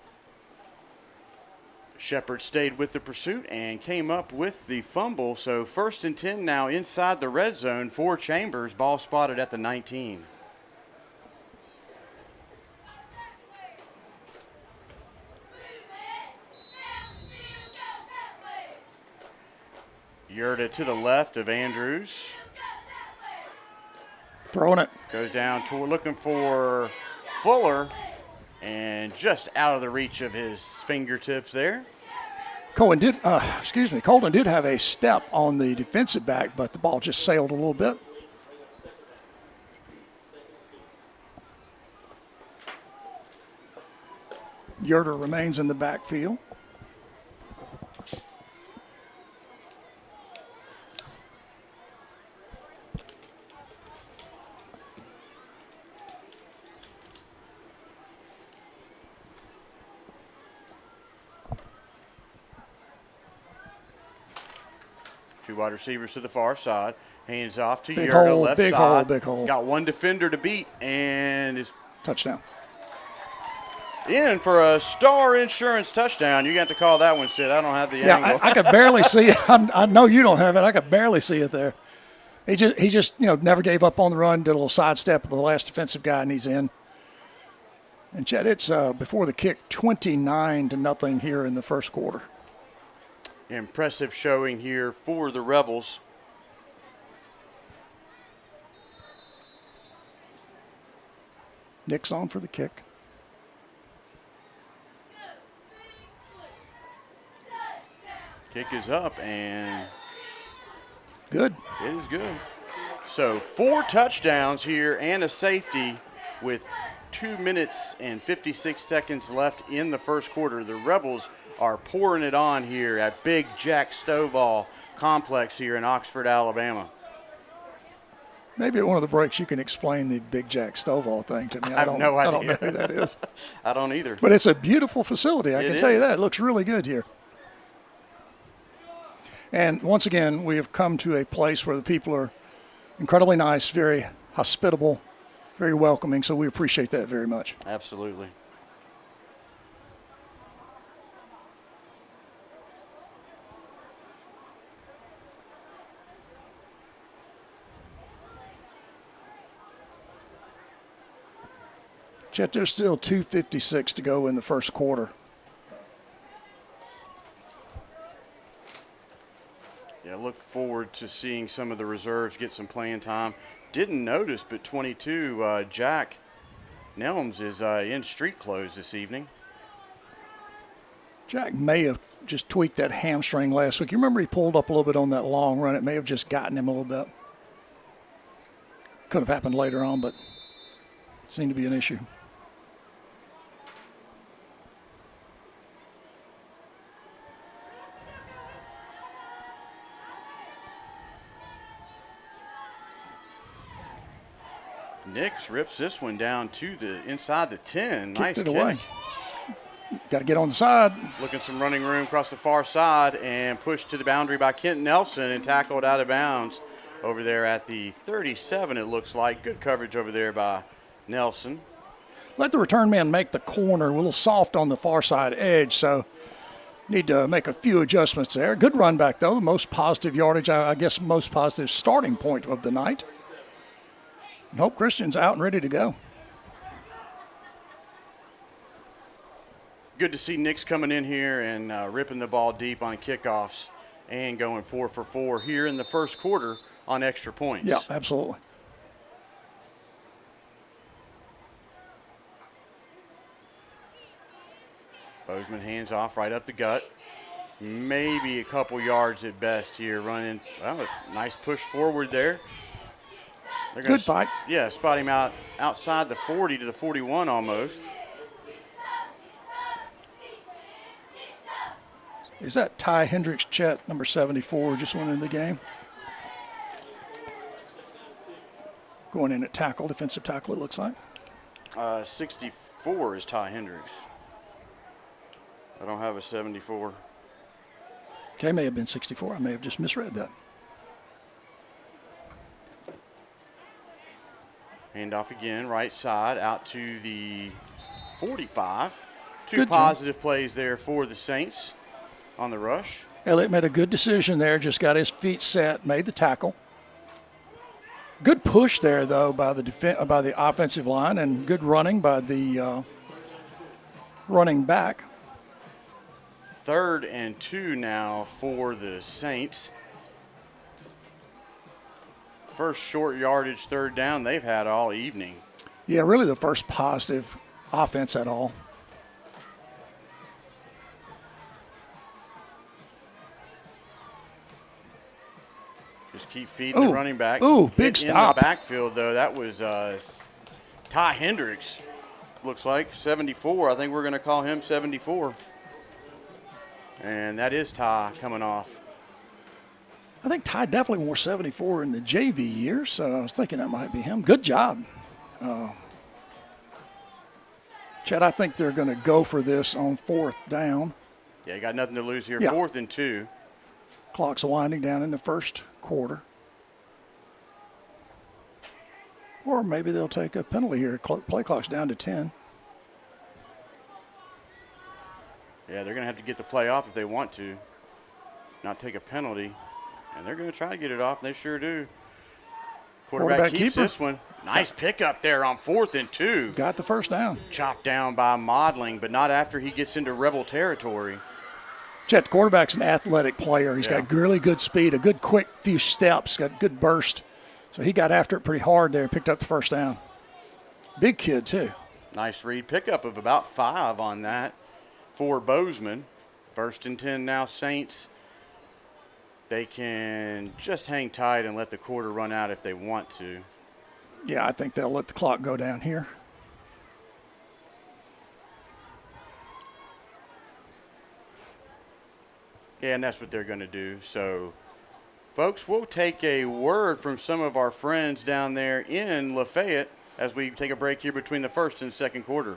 Shepard stayed with the pursuit and came up with the fumble. So 1st and 10 now inside the red zone for Chambers. Ball spotted at the 19. Yurda to the left of Andrews. Throwing it. Goes down toward looking for Fuller and just out of the reach of his fingertips there. Colton did have a step on the defensive back, but the ball just sailed a little bit. Yurda remains in the backfield. Two wide receivers to the far side. Hands off to Big Yurda, hole, left big side. hole, big hole. Got one defender to beat and is Touchdown. in for a Star Insurance touchdown. You got to call that one, Sid. I don't have the angle. I could barely see it. I know you don't have it. I could barely see it there. He just never gave up on the run. Did a little sidestep of the last defensive guy, and he's in. And Chad, it's before the kick, 29-0 here in the first quarter. Impressive showing here for the Rebels. Nick's on for the kick. Kick is up, and good. It is good. So 4 touchdowns here and a safety with 2 minutes and 56 seconds left in the first quarter. The Rebels are pouring it on here at Big Jack Stovall Complex here in Oxford, Alabama. Maybe at one of the breaks you can explain the Big Jack Stovall thing to me. I have no idea. I don't know who that is. I don't either. But it's a beautiful facility. I can tell you is. that. It looks really good here. And once again, we have come to a place where the people are incredibly nice, very hospitable, very welcoming. So we appreciate that very much. Absolutely. Chet, there's still 2:56 to go in the first quarter. Yeah, look forward to seeing some of the reserves get some playing time. Didn't notice, but 22, Jack Nelms is in street clothes this evening. Jack may have just tweaked that hamstring last week. You remember he pulled up a little bit on that long run. It may have just gotten him a little bit. Could have happened later on, but it seemed to be an issue. Nix rips this one down to the inside the 10. Nice Kicked it kick. away. Got to get on the side. Looking some running room across the far side and pushed to the boundary by Kent Nelson and tackled out of bounds over there at the 37, it looks like. Good coverage over there by Nelson. Let the return man make the corner a little soft on the far side edge, so need to make a few adjustments there. Good run back, though. The most positive yardage, I guess most positive starting point of the night. And Hope Christian's out and ready to go. Good to see Nix coming in here and ripping the ball deep on kickoffs and going 4 for 4 here in the first quarter on extra points. Yeah, absolutely. Bozeman hands off right up the gut. Maybe a couple yards at best here running. Well, a nice push forward there. They're gonna Good fight. Yeah, spot him out outside the 40 to the 41 almost. Is that Ty Hendricks, Chet, number 74, just went in the game? Going in at tackle, defensive tackle, it looks like. 64 is Ty Hendricks. I don't have a 74. Okay, may have been 64. I may have just misread that. Handoff again, right side, out to the 45. Two Good job. positive plays there for the Saints on the rush. Elliott made a good decision there, just got his feet set, made the tackle. Good push there, though, by the offensive line, and good running by the running back. 3rd and 2 now for the Saints. First short yardage 3rd down they've had all evening. Yeah, really the first positive offense at all. Just keep feeding the running back. Ooh, big Hit stop. in the backfield, though. That was Ty Hendricks, looks like, 74. I think we're going to call him 74. And that is Ty coming off. I think Ty definitely wore 74 in the JV year, so I was thinking that might be him. Good job. Chad, I think they're going to go for this on 4th down. Yeah, you got nothing to lose here. Yeah. 4th and 2. Clock's winding down in the first quarter. Or maybe they'll take a penalty here. Play clock's down to 10. Yeah, they're going to have to get the play off if they want to, not take a penalty. And they're going to try to get it off, and they sure do. Quarterback keeps keeper. this one. Nice pickup there on 4th and 2. Got the first down. Chopped down by Modeling, but not after he gets into Rebel territory. Chet, the quarterback's an athletic player. He's got really good speed, a good quick few steps, got good burst. So he got after it pretty hard there, picked up the first down. Big kid, too. Nice read. Pickup of about 5 on that for Bozeman. 1st and 10 now, Saints they can just hang tight and let the quarter run out if they want to. Yeah, I think they'll let the clock go down here. Yeah, and that's what they're going to do. So, folks, we'll take a word from some of our friends down there in Lafayette as we take a break here between the first and second quarter.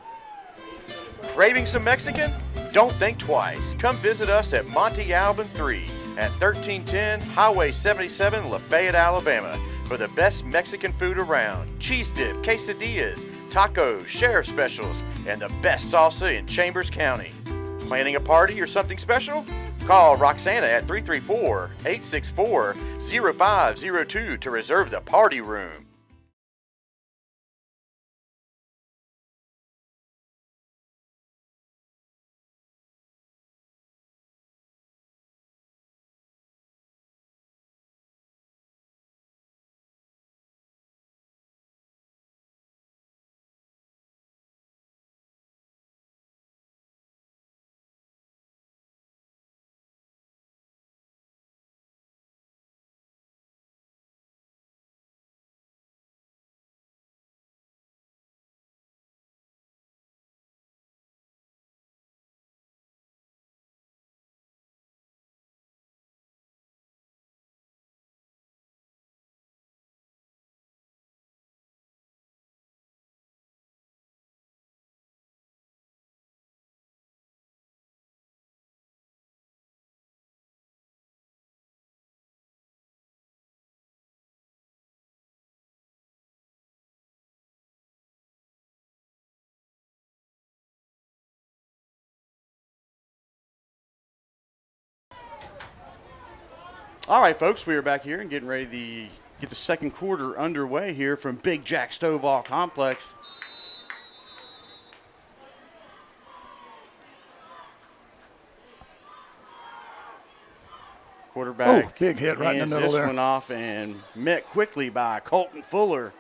Craving some Mexican? Don't think twice. Come visit us at Monte Alban 3 at 1310 Highway 77, Lafayette, Alabama, for the best Mexican food around. Cheese dip, quesadillas, tacos, sheriff specials, and the best salsa in Chambers County. Planning a party or something special? Call Roxana at 334-864-0502 to reserve the party room. All right, folks, we are back here and getting ready to get the second quarter underway here from Big Jack Stovall Complex. Quarterback. Oh, big hit right in the middle this there. One off and met quickly by Colton Fuller.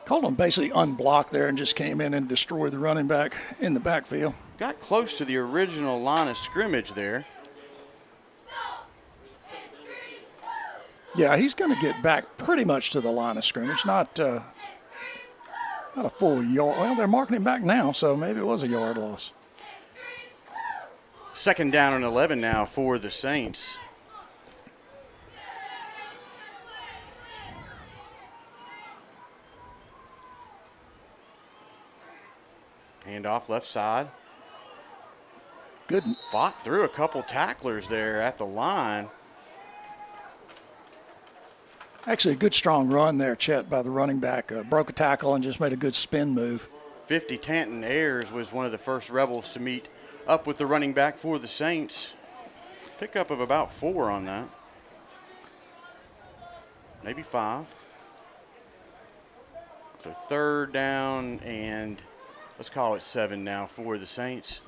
Colton basically unblocked there and just came in and destroyed the running back in the backfield. Got close to the original line of scrimmage there. Yeah, he's going to get back pretty much to the line of scrimmage, not a full yard. Well, they're marking him back now, so maybe it was a yard loss. Second down and 11 now for the Saints. Handoff left side. Good. Fought through a couple tacklers there at the line. Actually, a good strong run there, Chet, by the running back. Broke a tackle and just made a good spin move. 50 Tanton Ayers was one of the first Rebels to meet up with the running back for the Saints. Pickup of about 4 on that. Maybe 5. So third down and let's call it 7 now for the Saints.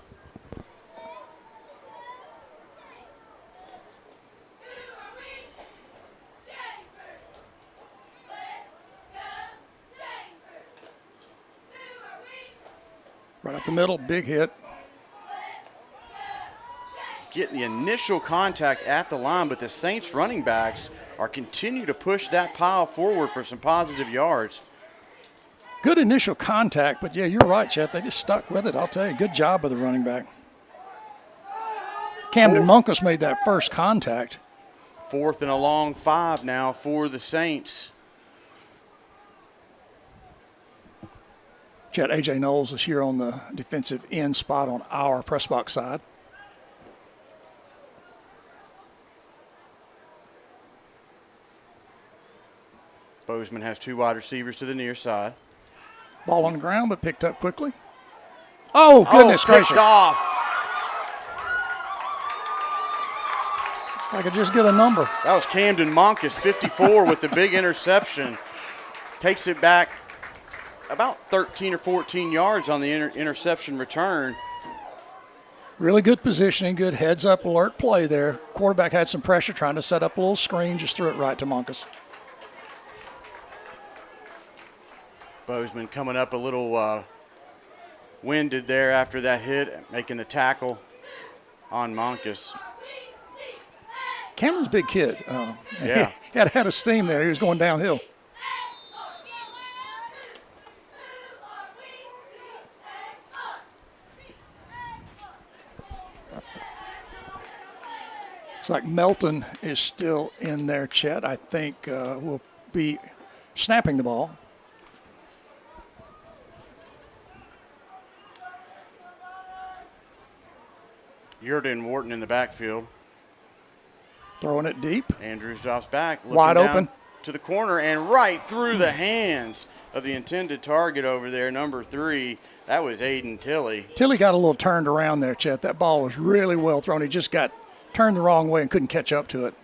Right up the middle, big hit. Getting the initial contact at the line, but the Saints running backs are continue to push that pile forward for some positive yards. Good initial contact, but yeah, you're right, Chet. They just stuck with it. I'll tell you, good job by the running back. Camden Munkus made that first contact. 4th and a long 5 now for the Saints. Chet, A.J. Knowles is here on the defensive end spot on our press box side. Bozeman has 2 wide receivers to the near side. Ball on the ground, but picked up quickly. Oh, goodness gracious. Picked off. If I could just get a number. That was Camden Monkus, 54, with the big interception. Takes it back about 13 or 14 yards on the interception return. Really good positioning, good heads-up alert play there. Quarterback had some pressure trying to set up a little screen, just threw it right to Monkus. Bozeman coming up a little winded there after that hit, making the tackle on Monkus. Cameron's a big kid. Yeah. He had a steam there. He was going downhill. It's like Melton is still in there, Chet. I think will be snapping the ball. Yurda and Wharton in the backfield. Throwing it deep. Andrews drops back. Wide down open. To the corner and right through the hands of the intended target over there, number 3. That was Aiden Tilley. Tilley got a little turned around there, Chet. That ball was really well thrown. He just got turned the wrong way and couldn't catch up to it.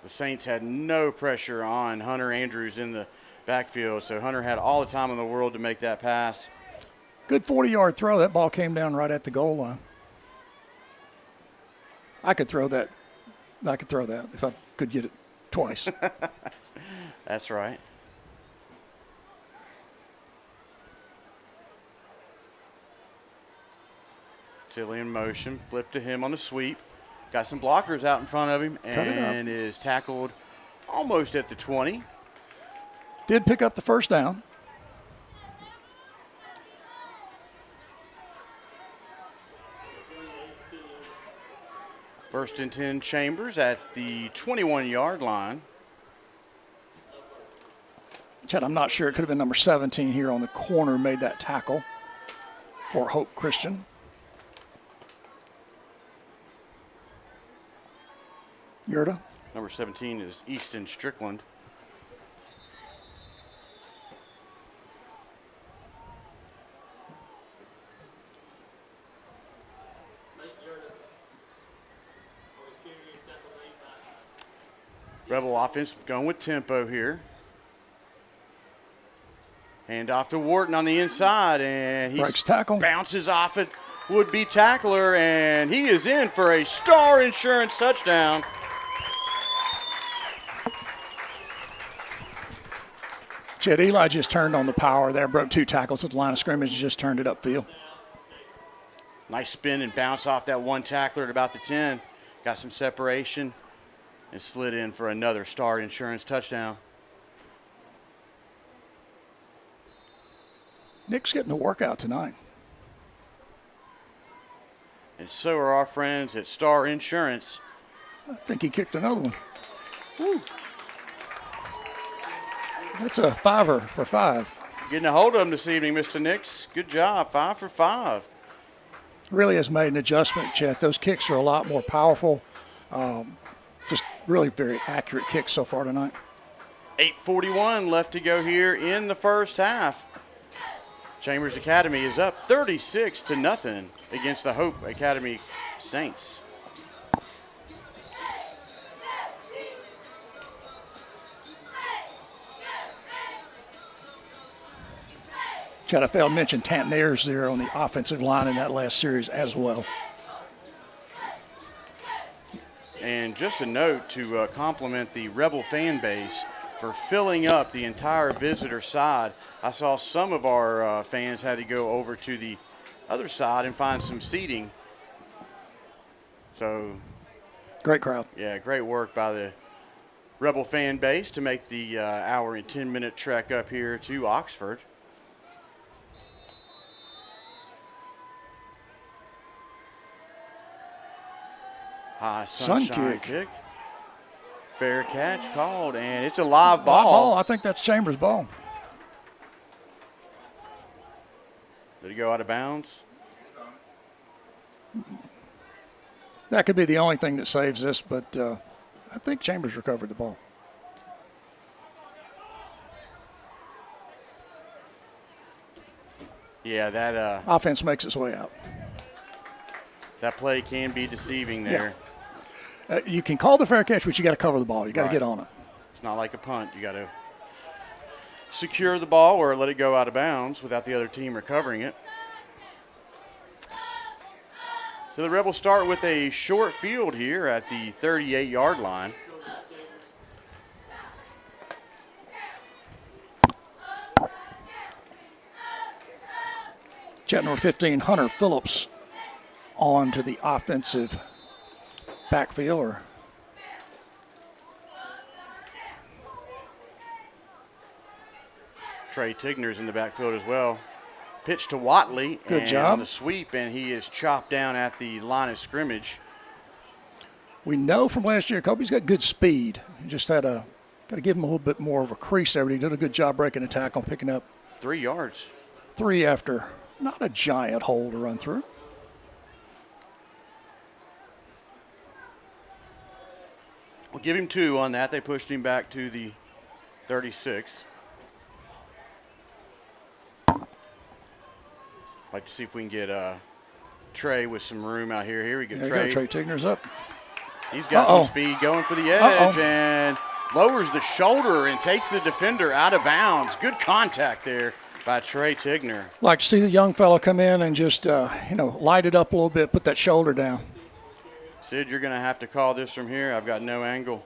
The Saints had no pressure on Hunter Andrews in the backfield, so Hunter had all the time in the world to make that pass. Good 40-yard throw. That ball came down right at the goal line. I could throw that if I could get it twice. That's right. Tilley in motion, flip to him on the sweep. Got some blockers out in front of him and is tackled almost at the 20. Did pick up the first down. First and 10 Chambers at the 21-yard line. Chad, I'm not sure. It could have been number 17 here on the corner made that tackle for Hope Christian. Yurda. Number 17 is Easton Strickland. Rebel offense going with tempo here. Hand off to Wharton on the inside, and he breaks tackle. Bounces off it. Would-be tackler, and he is in for a Star Insurance touchdown. Chet, Eli just turned on the power there, broke 2 tackles at the line of scrimmage, just turned it upfield. Nice spin and bounce off that one tackler at about the 10. Got some separation and slid in for another Star Insurance touchdown. Nick's getting a workout tonight. And so are our friends at Star Insurance. I think he kicked another one. Woo. That's a 5 for 5. Getting a hold of him this evening, Mr. Nix. Good job, 5 for 5. Really has made an adjustment, Chet. Those kicks are a lot more powerful. Just really very accurate kicks so far tonight. 8:41 left to go here in the first half. Chambers Academy is up 36-0 against the Hope Academy Saints. Chad, I failed to mention Tantner's there on the offensive line in that last series as well. And just a note to compliment the Rebel fan base for filling up the entire visitor side. I saw some of our fans had to go over to the other side and find some seating. So, great crowd. Yeah, great work by the Rebel fan base to make the hour and 10-minute trek up here to Oxford. High sunshine kick. Fair catch called, and it's a live ball. I think that's Chambers' ball. Did he go out of bounds? That could be the only thing that saves this, but I think Chambers recovered the ball. Yeah, that offense makes its way out. That play can be deceiving there. Yeah. You can call the fair catch, but you got to cover the ball. You got to get on it. It's not like a punt. You got to secure the ball or let it go out of bounds without the other team recovering it. So the Rebels start with a short field here at the 38-yard line. Chat number 15, Hunter Phillips on to the offensive backfield. Or Trey Tigner's in the backfield as well. Pitch to Watley. Good job. On the sweep, and he is chopped down at the line of scrimmage. we know from last year, Kobe's got good speed. He just had got to give him a little bit more of a crease there, but he did a good job breaking the tackle, picking up 3 yards. 3 after not a giant hole to run through. We'll give him 2 on that. They pushed him back to the 36. Like to see if we can get Trey with some room out here. Here we go, There Trey. you go, Trey Tigner's up. He's got some speed going for the edge and lowers the shoulder and takes the defender out of bounds. Good contact there by Trey Tigner. Like to see the young fellow come in and just, light it up a little bit, put that shoulder down. Sid, you're going to have to call this from here. I've got no angle.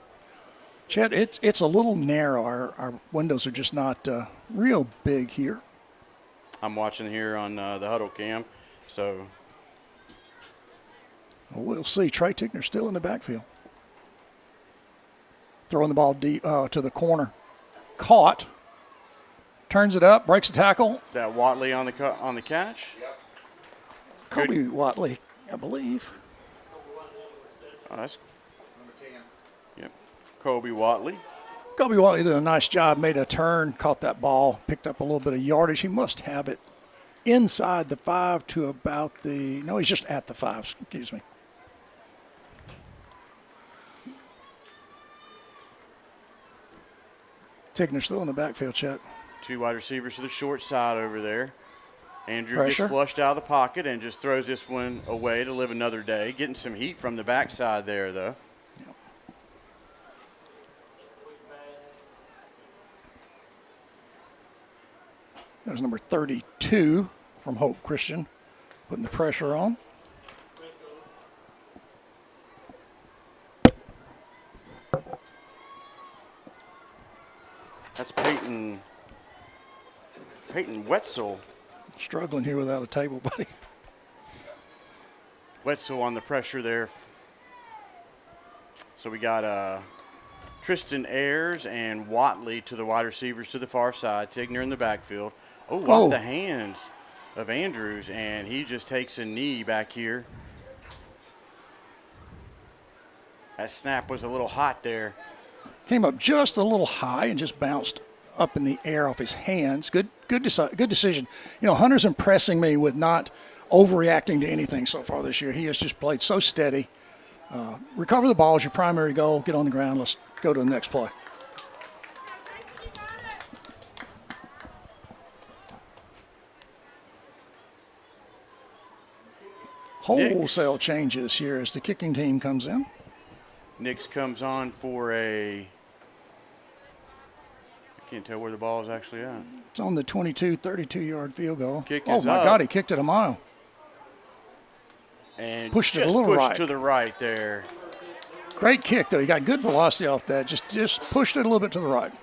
Chet, it's a little narrow. Our windows are just not real big here. I'm watching here on the huddle cam, so. Well, we'll see. Trey Tigner still in the backfield. Throwing the ball deep to the corner. Caught. Turns it up, breaks the tackle. That Watley on the catch. Yep. Kobe Watley, I believe. Oh, that's Number 10. yep. Kobe Watley. Kobe Watley did a nice job, made a turn, caught that ball, picked up a little bit of yardage. He must have it inside the 5 to about no, he's just at the 5, excuse me. Tigner still in the backfield, Chet. 2 wide receivers to the short side over there. Andrew Pressure. gets flushed out of the pocket and just throws this one away to live another day. Getting some heat from the backside there, though. There's number 32 from Hope Christian, putting the pressure on. That's Peyton Wetzel. Struggling here without a table, buddy. Wetzel on the pressure there. So we got Tristan Ayers and Watley to the wide receivers to the far side. Tigner in the backfield. Off the hands of Andrews, and he just takes a knee back here. That snap was a little hot there. Came up just a little high and just bounced up in the air off his hands. Good decision. Hunter's impressing me with not overreacting to anything so far this year. He has just played so steady. Recover the ball is your primary goal. Get on the ground. Let's go to the next play. Wholesale changes here as the kicking team comes in. Nix comes on for I can't tell where the ball is actually at. It's on the 32-yard field goal. Kick oh, is my up. God, he kicked it a mile. And Pushed it a just little pushed right. to the right there. Great kick, though. He got good velocity off that. Just pushed it a little bit to the right.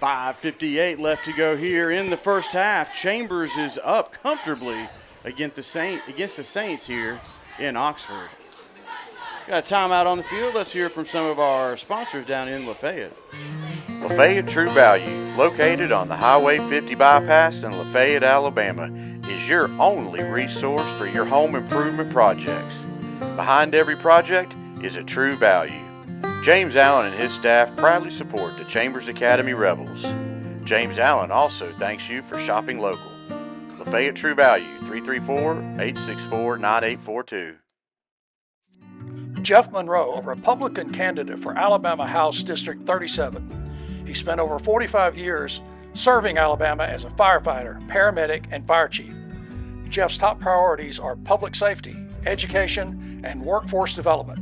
.558 left to go here in the first half. Chambers is up comfortably against the Saints here in Oxford. Got a timeout on the field. Let's hear from some of our sponsors down in Lafayette. Lafayette True Value, located on the Highway 50 bypass in Lafayette, Alabama, is your only resource for your home improvement projects. Behind every project is a True Value. James Allen and his staff proudly support the Chambers Academy Rebels. James Allen also thanks you for shopping local. Lafayette True Value, 334-864-9842. Jeff Monroe, a Republican candidate for Alabama House District 37. He spent over 45 years serving Alabama as a firefighter, paramedic, and fire chief. Jeff's top priorities are public safety, education, and workforce development.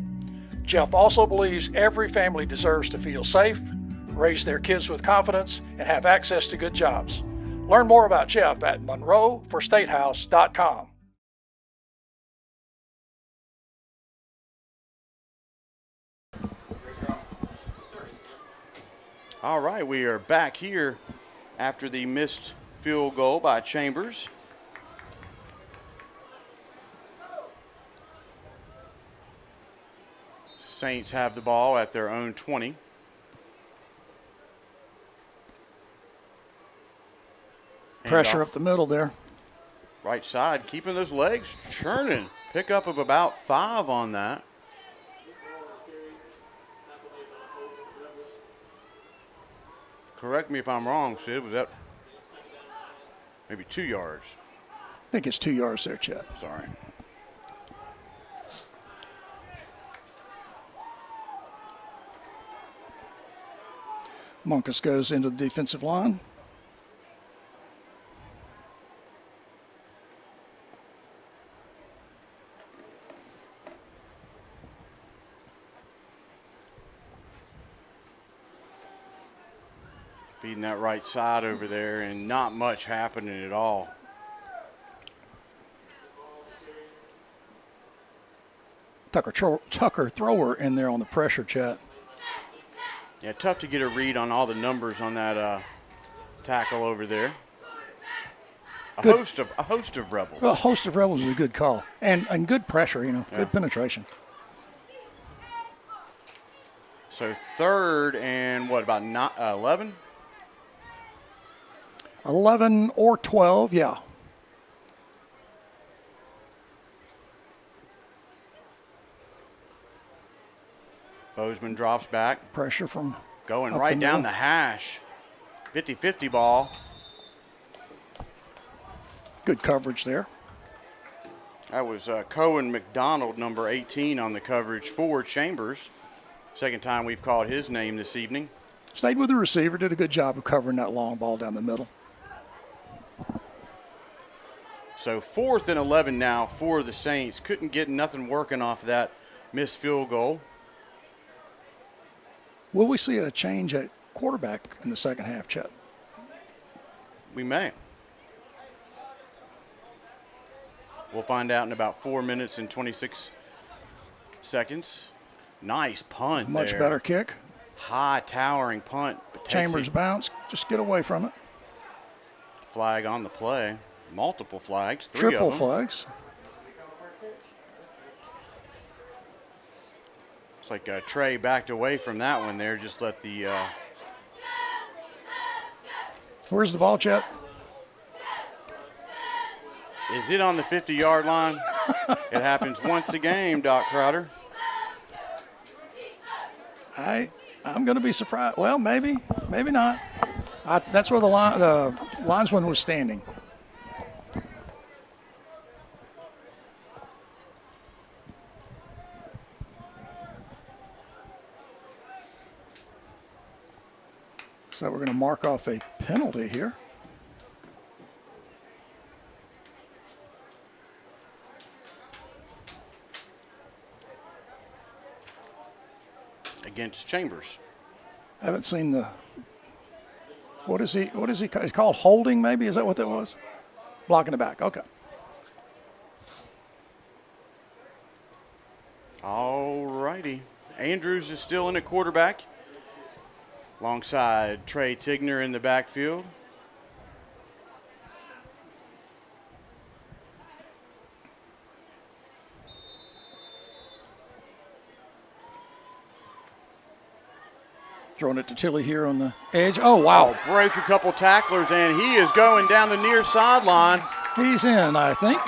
Jeff also believes every family deserves to feel safe, raise their kids with confidence, and have access to good jobs. Learn more about Jeff at monroeforstatehouse.com. All right, we are back here after the missed field goal by Chambers. Saints have the ball at their own 20. Pressure up the middle there. Right side, keeping those legs churning. Pickup of about 5 on that. Correct me if I'm wrong, Sid. Was that maybe 2 yards? I think it's 2 yards there, Chet. Sorry. Monkus goes into the defensive line. Feeding that right side over there, and not much happening at all. Tucker thrower in there on the pressure, Chet. Yeah, tough to get a read on all the numbers on that tackle over there. A host of Rebels. Well, a host of Rebels is a good call. And good pressure, Yeah. good penetration. So 3rd and what, about 11? 11 or 12, yeah. Bozeman drops back. Pressure from Going up right the down middle. the hash. 50-50 ball. Good coverage there. That was Cohen McDonald, number 18, on the coverage for Chambers. Second time we've called his name this evening. Stayed with the receiver, did a good job of covering that long ball down the middle. So 4th and 11 now for the Saints. Couldn't get nothing working off that missed field goal. Will we see a change at quarterback in the second half, Chet? We may. We'll find out in about 4 minutes and 26 seconds. Nice punt Much there. better kick. High towering punt. But takes Chambers it. bounce. Just get away from it. Flag on the play. Multiple flags. 3 Triple of them. flags. Looks like Trey backed away from that one there. Just let the Where's the ball, Chet? Is it on the 50-yard line? It happens once a game, Doc Crowder. I'm going to be surprised. Well, maybe not. That's where the linesman was standing. So we're going to mark off a penalty here. Against Chambers. I haven't seen the. What is he? It's called holding, maybe? Is that what that was? Blocking the back. Okay. All righty. Andrews is still in at quarterback. Alongside Trey Tigner in the backfield. Throwing it to Tilly here on the edge. Oh, wow. Broke a couple tacklers, and he is going down the near sideline. He's in, I think.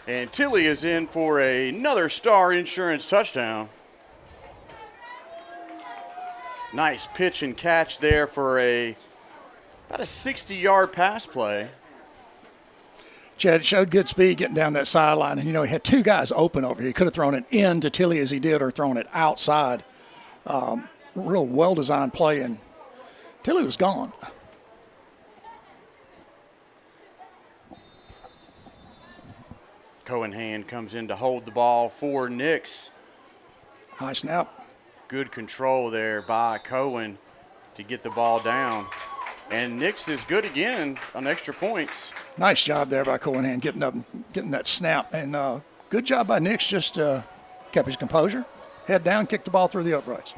And Tilly is in for another Star Insurance touchdown. Nice pitch and catch there for about a 60-yard pass play. Chad showed good speed getting down that sideline. And, he had two guys open over here. He could have thrown it in to Tilly as he did or thrown it outside. Real well-designed play, and Tilly was gone. Cohen Hand comes in to hold the ball for Nix. High snap. Good control there by Cohen to get the ball down. And Nix is good again on extra points. Nice job there by Cohen getting up, getting that snap. And good job by Nix, just kept his composure. Head down, kicked the ball through the uprights.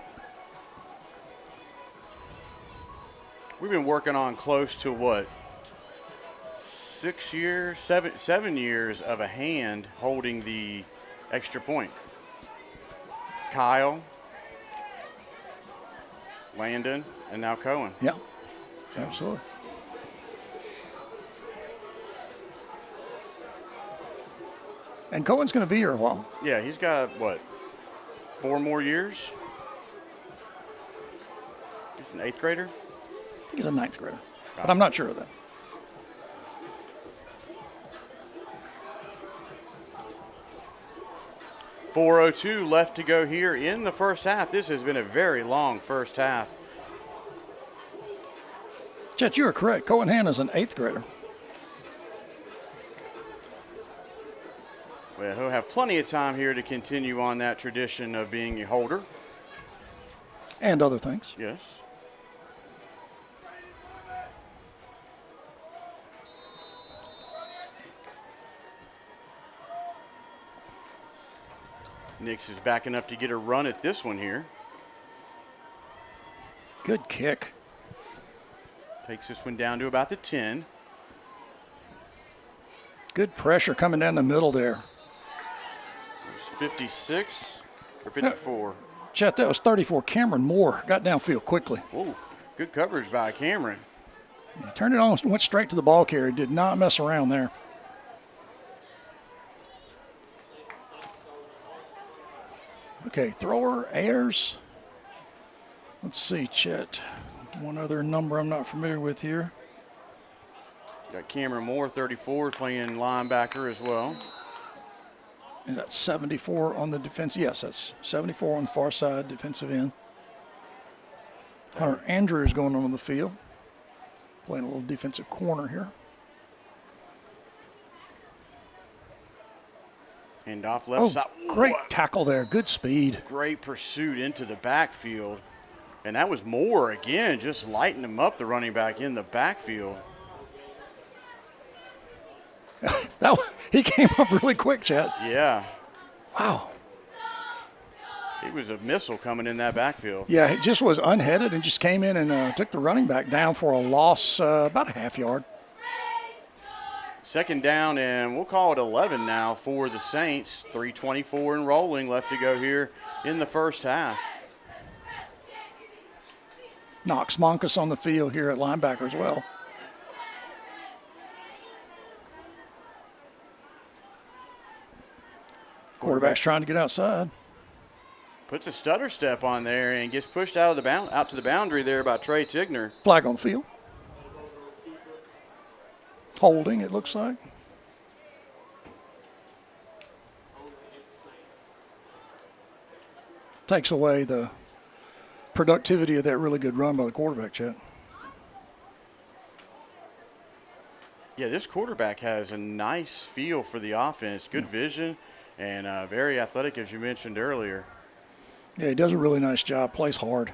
We've been working on close to what? 7 years of a hand holding the extra point. Kyle, Landon, and now Cohen. Yeah, absolutely. And Cohen's going to be here a while. Yeah, he's got, what, 4 more years? He's an 8th grader? I think he's a 9th grader, but I'm not sure of that. .402 left to go here in the first half. This has been a very long first half. Chet, you are correct. Cohen Hannah's an 8th grader. Well, he'll have plenty of time here to continue on that tradition of being a holder. And other things. Yes. Nix is backing up to get a run at this one here. Good kick. Takes this one down to about the 10. Good pressure coming down the middle there. There's 56 or 54. Chet, that was 34. Cameron Moore got downfield quickly. Oh, good coverage by Cameron. He turned it on, went straight to the ball carrier. Did not mess around there. Okay, thrower, Ayers. Let's see, Chet. One other number I'm not familiar with here. Got Cameron Moore, 34, playing linebacker as well. And that's 74 on the defense. Yes, that's 74 on the far side, defensive end. Hunter Andrews going on the field, playing a little defensive corner here. And off left side. Great tackle there. Good speed. Great pursuit into the backfield. And that was Moore again, just lighting him up, the running back in the backfield. He came up really quick, Chet. Yeah. Wow. It was a missile coming in that backfield. Yeah, it just was unheaded and just came in and took the running back down for a loss, about a half yard. 2nd down, and we'll call it 11 now for the Saints. 3:24 and rolling left to go here in the first half. Knox Monkus on the field here at linebacker as well. Quarterback's trying to get outside. Puts a stutter step on there and gets pushed out to the boundary there by Trey Tigner. Flag on the field. Holding, it looks like. Takes away the productivity of that really good run by the quarterback, Chet. Yeah, this quarterback has a nice feel for the offense, good vision, and very athletic, as you mentioned earlier. Yeah, he does a really nice job, plays hard.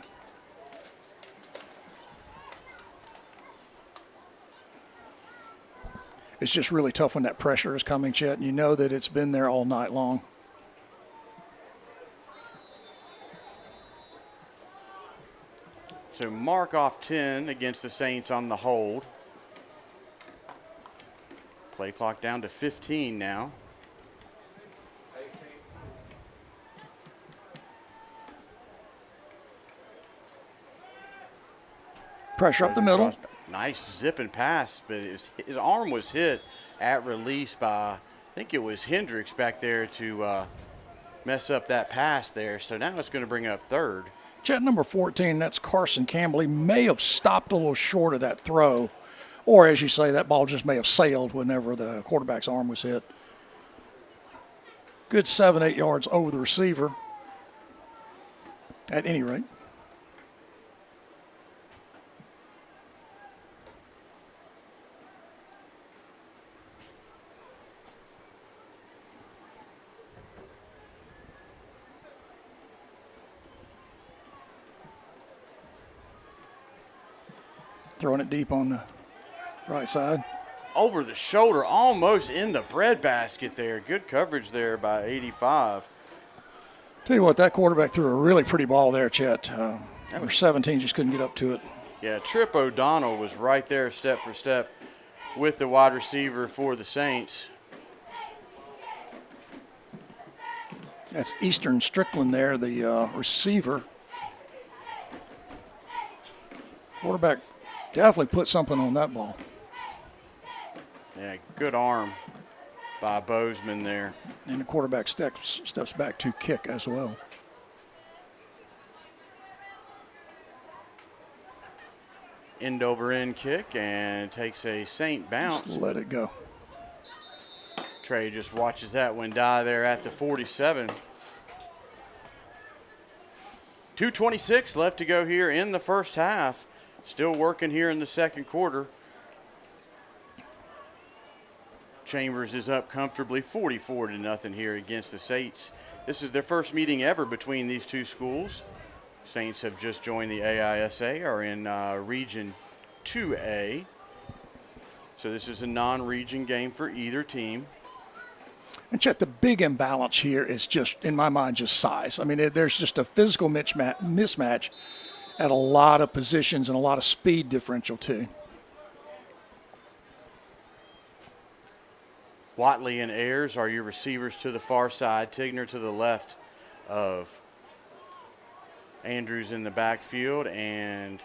It's just really tough when that pressure is coming, Chet, and you know that it's been there all night long. So mark off 10 against the Saints on the hold. Play clock down to 15 now. Pressure up the middle. Nice zipping pass, but his arm was hit at release by, I think it was Hendricks back there to mess up that pass there. So now it's going to bring up 3rd. Chet, number 14, that's Carson Campbell. He may have stopped a little short of that throw. Or, as you say, that ball just may have sailed whenever the quarterback's arm was hit. Good 7-8 yards over the receiver, at any rate. Throwing it deep on the right side. Over the shoulder, almost in the breadbasket there. Good coverage there by 85. Tell you what, that quarterback threw a really pretty ball there, Chet. Number 17 just couldn't get up to it. Yeah, Trip O'Donnell was right there step for step with the wide receiver for the Saints. That's Eastern Strickland there, the receiver. Quarterback definitely put something on that ball. Yeah, good arm by Bozeman there. And the quarterback steps back to kick as well. End over end kick and takes a Saint bounce. Just let it go. Trey just watches that one die there at the 47. 2:26 left to go here in the first half. Still working here in the second quarter. Chambers is up comfortably 44-0 here against the Saints. This is their first meeting ever between these two schools. Saints have just joined the AISA, are in Region 2A. So this is a non-region game for either team. And Chet, the big imbalance here is just, in my mind, just size. I mean, there's just a physical mismatch at a lot of positions and a lot of speed differential, too. Watley and Ayers are your receivers to the far side. Tigner to the left of Andrews in the backfield. And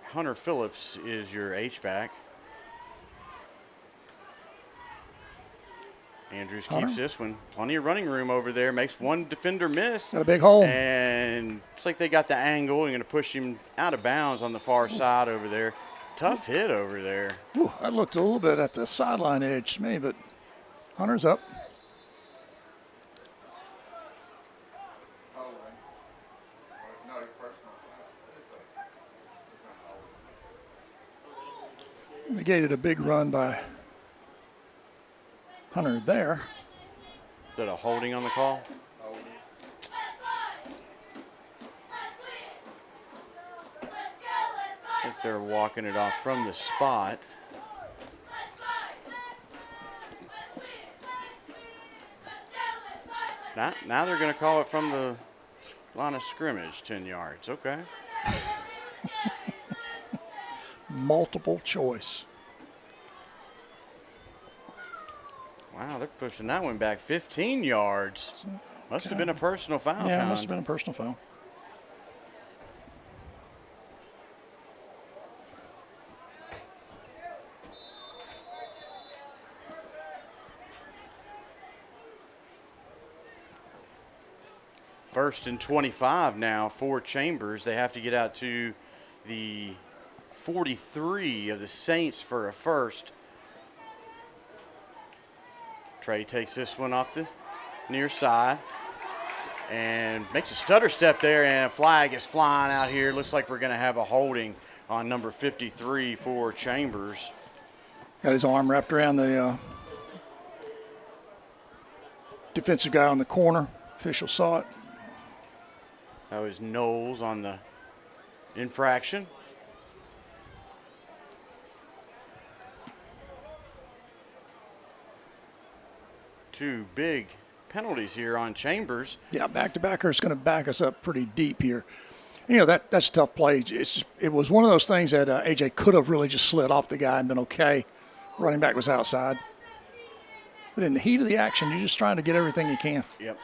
Hunter Phillips is your H-back. Andrews keeps this one. Plenty of running room over there. Makes one defender miss. Got a big hole. And it's like they got the angle and going to push him out of bounds on the far side over there. Tough hit over there. Ooh, I looked a little bit at the sideline edge to me, but Hunter's up. Negated a big run by Hunter there. Is that a holding on the call? I think they're walking it off from the spot. Now they're going to call it from the line of scrimmage, 10 yards. Okay. Multiple choice. Wow, they're pushing that one back 15 yards. Must have been a personal foul. Yeah, it must have been a personal foul. First and 25 now for Chambers. They have to get out to the 43 of the Saints for a first. Trey takes this one off the near side and makes a stutter step there, and a flag is flying out here. Looks like we're going to have a holding on number 53 for Chambers. Got his arm wrapped around the defensive guy on the corner. Official saw it. That was Knowles on the infraction. Two big penalties here on Chambers. Yeah, back-to-backer is going to back us up pretty deep here. You know, that's a tough play. It was one of those things that AJ could have really just slid off the guy and been okay. Running back was outside. But in the heat of the action, you're just trying to get everything you can. Yep.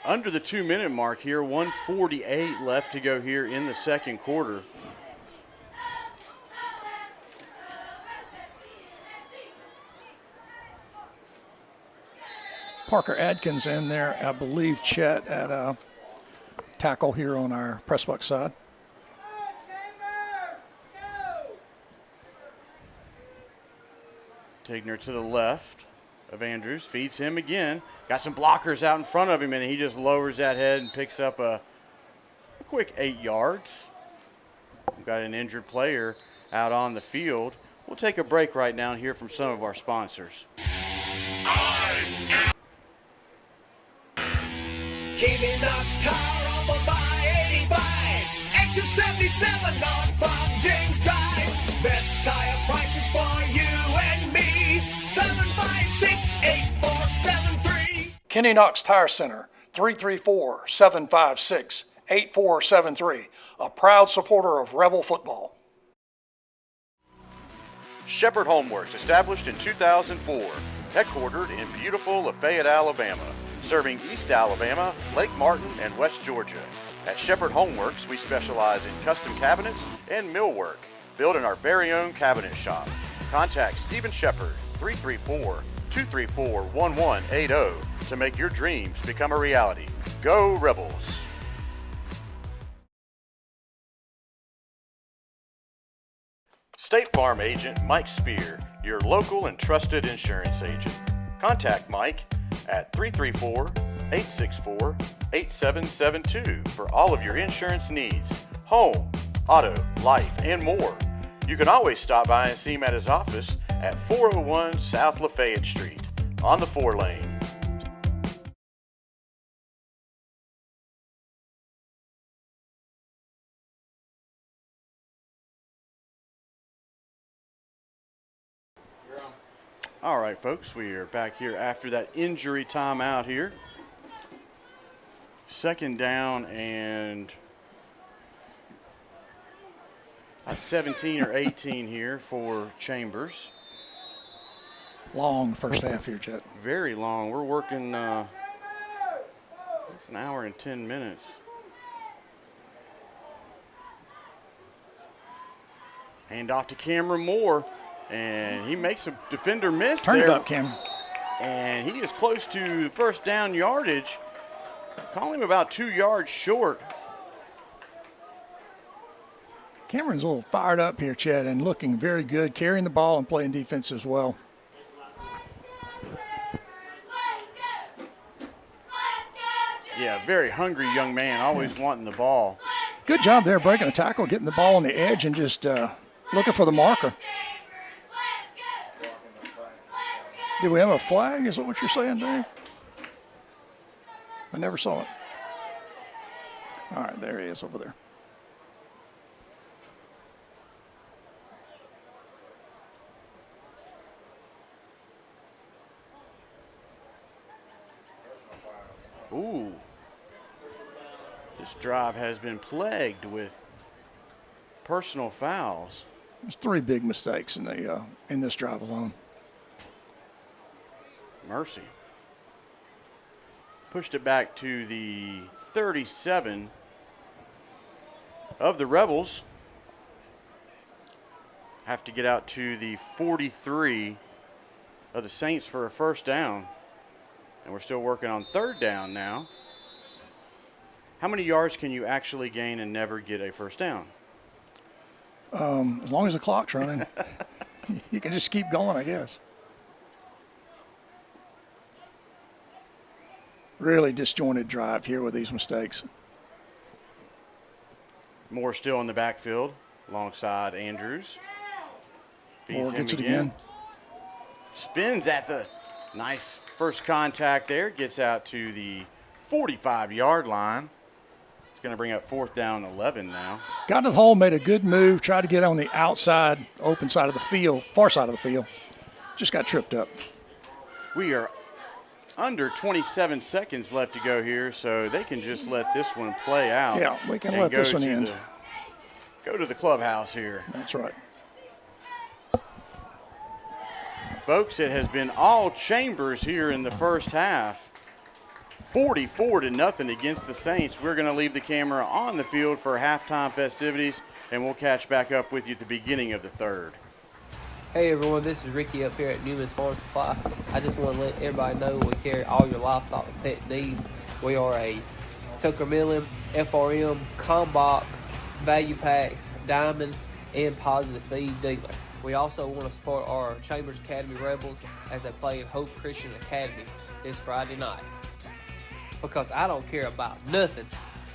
Under the 2-minute mark here, 1:48 left to go here in the second quarter. Parker Adkins in there, I believe, Chet, at tackle here on our press box side. Tigner to the left of Andrews, feeds him again. Got some blockers out in front of him, and he just lowers that head and picks up a quick 8 yards. We've got an injured player out on the field. We'll take a break right now and hear from some of our sponsors. Keeping Knox Tire up by 85. 1877 on Farm James Drive. Best tire prices for you and me. 756-8473. Kenny Knox Tire Center, 334-756-8473. A proud supporter of Rebel football. Shepherd Homeworks, established in 2004, headquartered in beautiful Lafayette, Alabama, serving East Alabama, Lake Martin, and West Georgia. At Shepherd Homeworks, we specialize in custom cabinets and millwork, built in our very own cabinet shop. Contact Stephen Shepherd, 334-234-1180 to make your dreams become a reality. Go Rebels! State Farm agent Mike Spear, your local and trusted insurance agent. Contact Mike at 334-864-8772 for all of your insurance needs, home, auto, life, and more. You can always stop by and see him at his office at 401 South Lafayette Street on the 4-lane. All right, folks, we are back here after that injury timeout here. Second down and 17 or 18 here for Chambers. Long first half here, Chet. Very long. We're working, it's an hour and 10 minutes. Hand off to Cameron Moore. And he makes a defender miss there. Turn it up, Cam. And he is close to first down yardage. Call him about 2 yards short. Cameron's a little fired up here, Chad, and looking very good, carrying the ball and playing defense as well. Yeah, very hungry young man, always wanting the ball. Good job there, breaking a tackle, getting the ball on the edge, and just looking for the marker. Did we have a flag? Is that what you're saying, Dave? I never saw it. All right, there he is over there. Ooh. This drive has been plagued with personal fouls. There's 3 big mistakes in this drive alone. Mercy. Pushed it back to the 37 of the Rebels. Have to get out to the 43 of the Saints for a first down. And we're still working on third down now. How many yards can you actually gain and never get a first down? As long as the clock's running, you can just keep going, I guess. Really disjointed drive here with these mistakes. Moore still in the backfield alongside Andrews. Moore gets it again. Spins at the nice first contact there. Gets out to the 45-yard line. It's going to bring up fourth down 11 now. Got to the hole, made a good move, tried to get on the outside, open side of the field, far side of the field. Just got tripped up. We are under 27 seconds left to go here, so they can just let this one play out. Yeah, we can let this one end. Go to the clubhouse here. That's right. Folks, it has been all Chambers here in the first half. 44-0 against the Saints. We're going to leave the camera on the field for halftime festivities, and we'll catch back up with you at the beginning of the third. Hey everyone, this is Ricky up here at Newman's Farm Supply. I just want to let everybody know we carry all your livestock and pet needs. We are a Tucker Millen, FRM, Combach, Value Pack, Diamond, and Positive Feed dealer. We also want to support our Chambers Academy Rebels as they play at Hope Christian Academy this Friday night. Because I don't care about nothing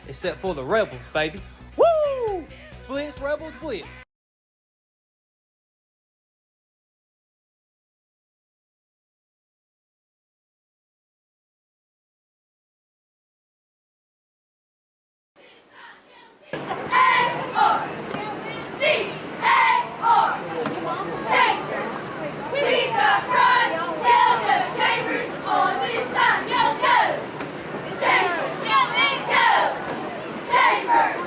except for the Rebels, baby. Woo! Blitz, Rebels, blitz. Chambers,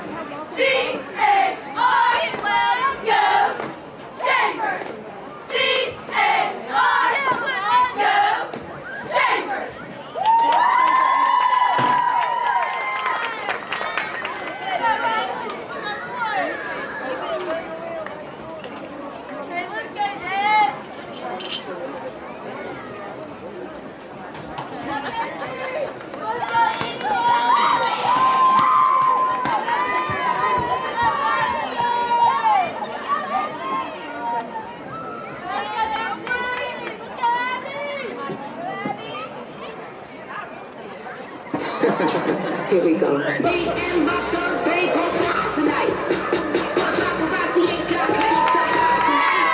C-A-R, well Here we go. Me and my third babe gon' slide tonight. Paparazzi ain't got claims to hide tonight.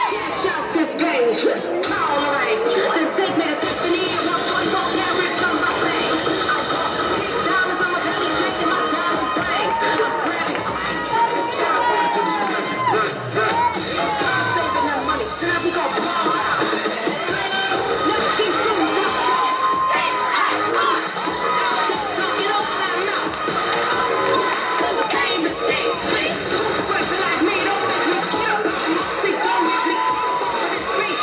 Cash out this page. Call right. Then take me to Tiffany and 1.4 carats on my face. I'm got big diamonds on my belly chain and my diamond rings. I'm grabbing cranks. I'm saving that money. Tonight we gon' ball out. Never keep doing something. Talking all that mouth. Came to see me. Person like me don't make me get up off my seat. Don't make me fall off of this beat.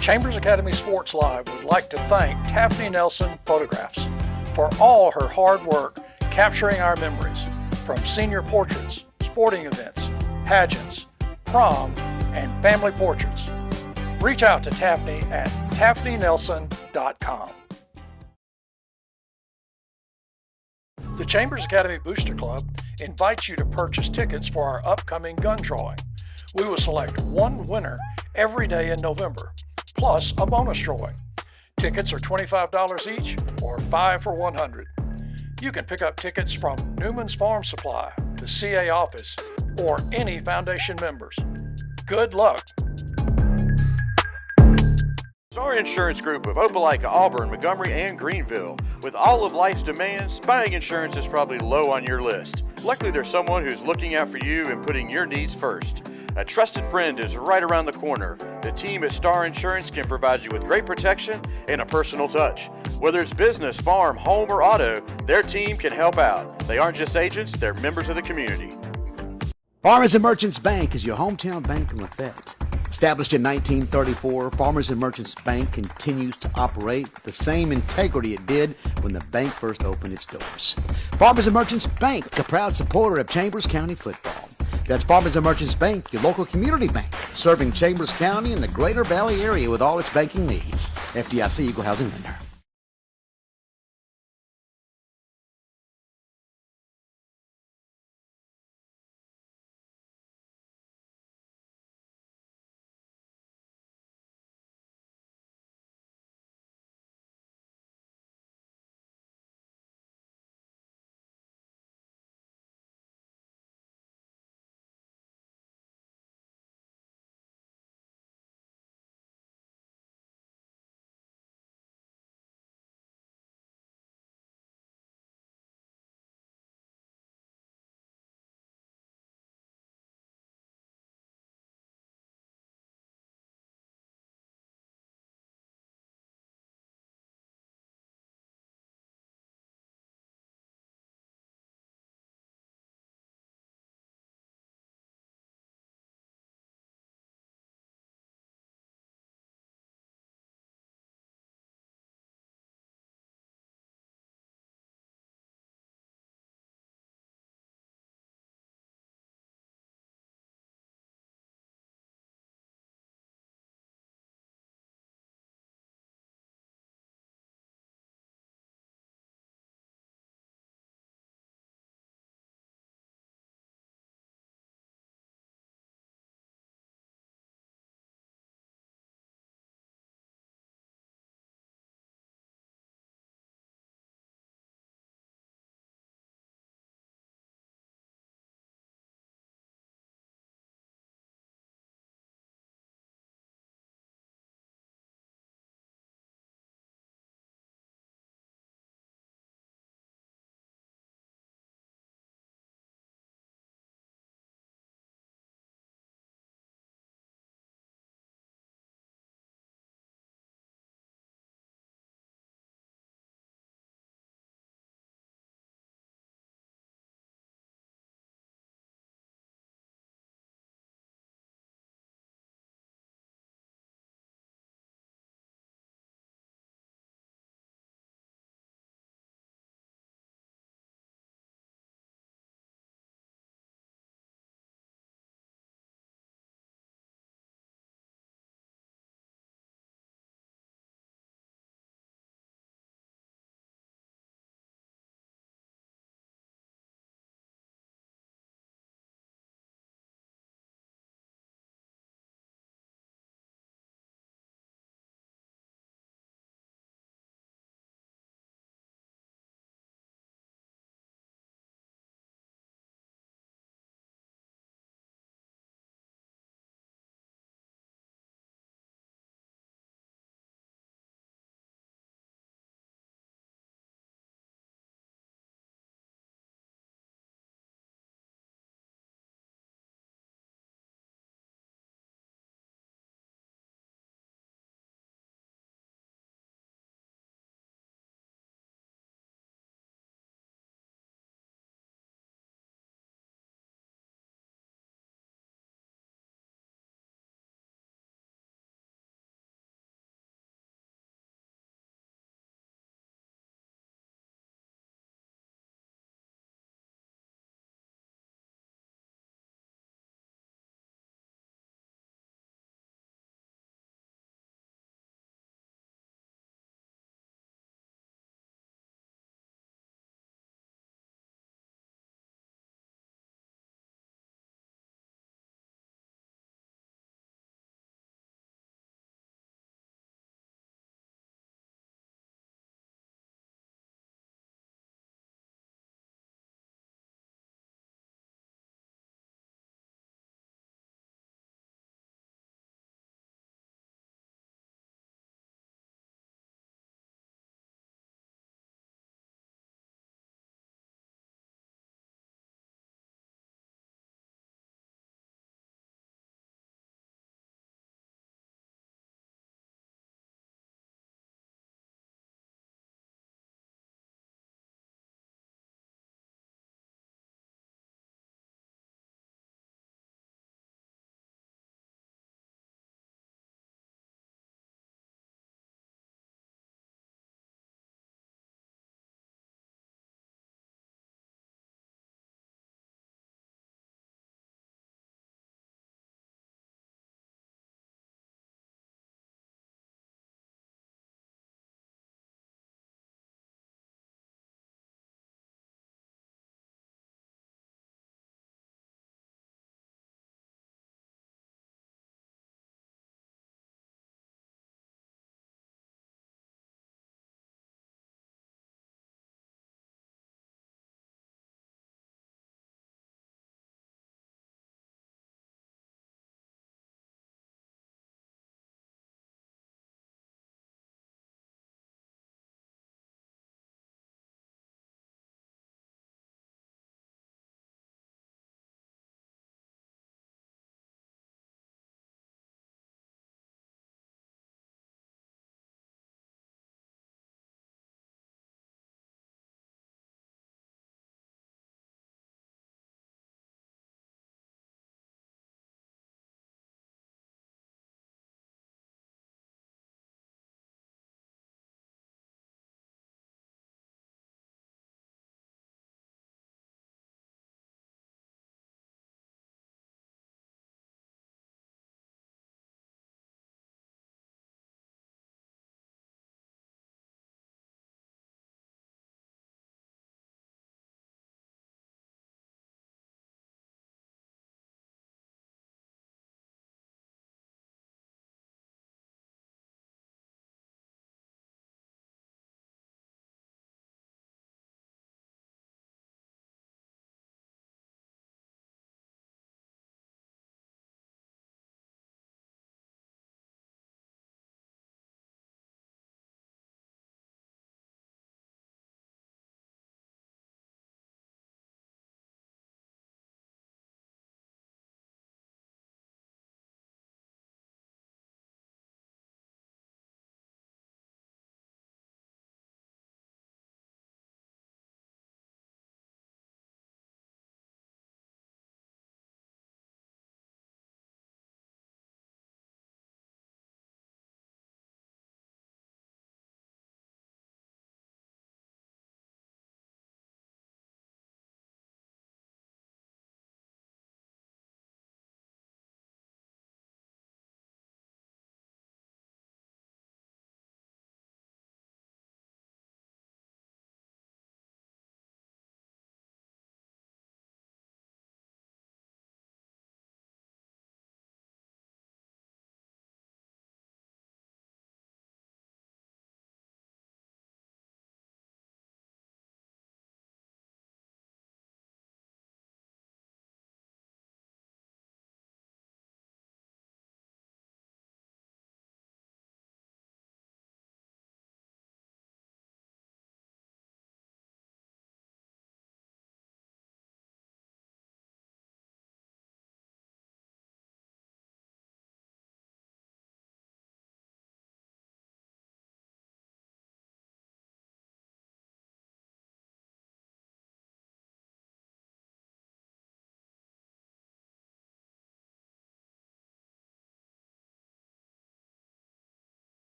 Chambers Academy Sports Live would like to thank Taffy Nelson Photographs for all her hard work capturing our memories from senior portraits, sporting events, pageants, prom, and family portraits. Reach out to Taffy at taffynelson.com. The Chambers Academy Booster Club invites you to purchase tickets for our upcoming gun drawing. We will select one winner every day in November, plus a bonus drawing. Tickets are $25 each or 5 for $100. You can pick up tickets from Newman's Farm Supply, the CA office, or any foundation members. Good luck. Star Insurance Group of Opelika, Auburn, Montgomery, and Greenville. With all of life's demands, buying insurance is probably low on your list. Luckily, there's someone who's looking out for you and putting your needs first. A trusted friend is right around the corner. The team at Star Insurance can provide you with great protection and a personal touch. Whether it's business, farm, home, or auto, their team can help out. They aren't just agents, they're members of the community. Farmers and Merchants Bank is your hometown bank in Lafayette. Established in 1934, Farmers and Merchants Bank continues to operate with the same integrity it did when the bank first opened its doors. Farmers and Merchants Bank, a proud supporter of Chambers County football. That's Farmers and Merchants Bank, your local community bank, serving Chambers County and the Greater Valley area with all its banking needs. FDIC Equal Housing Lender.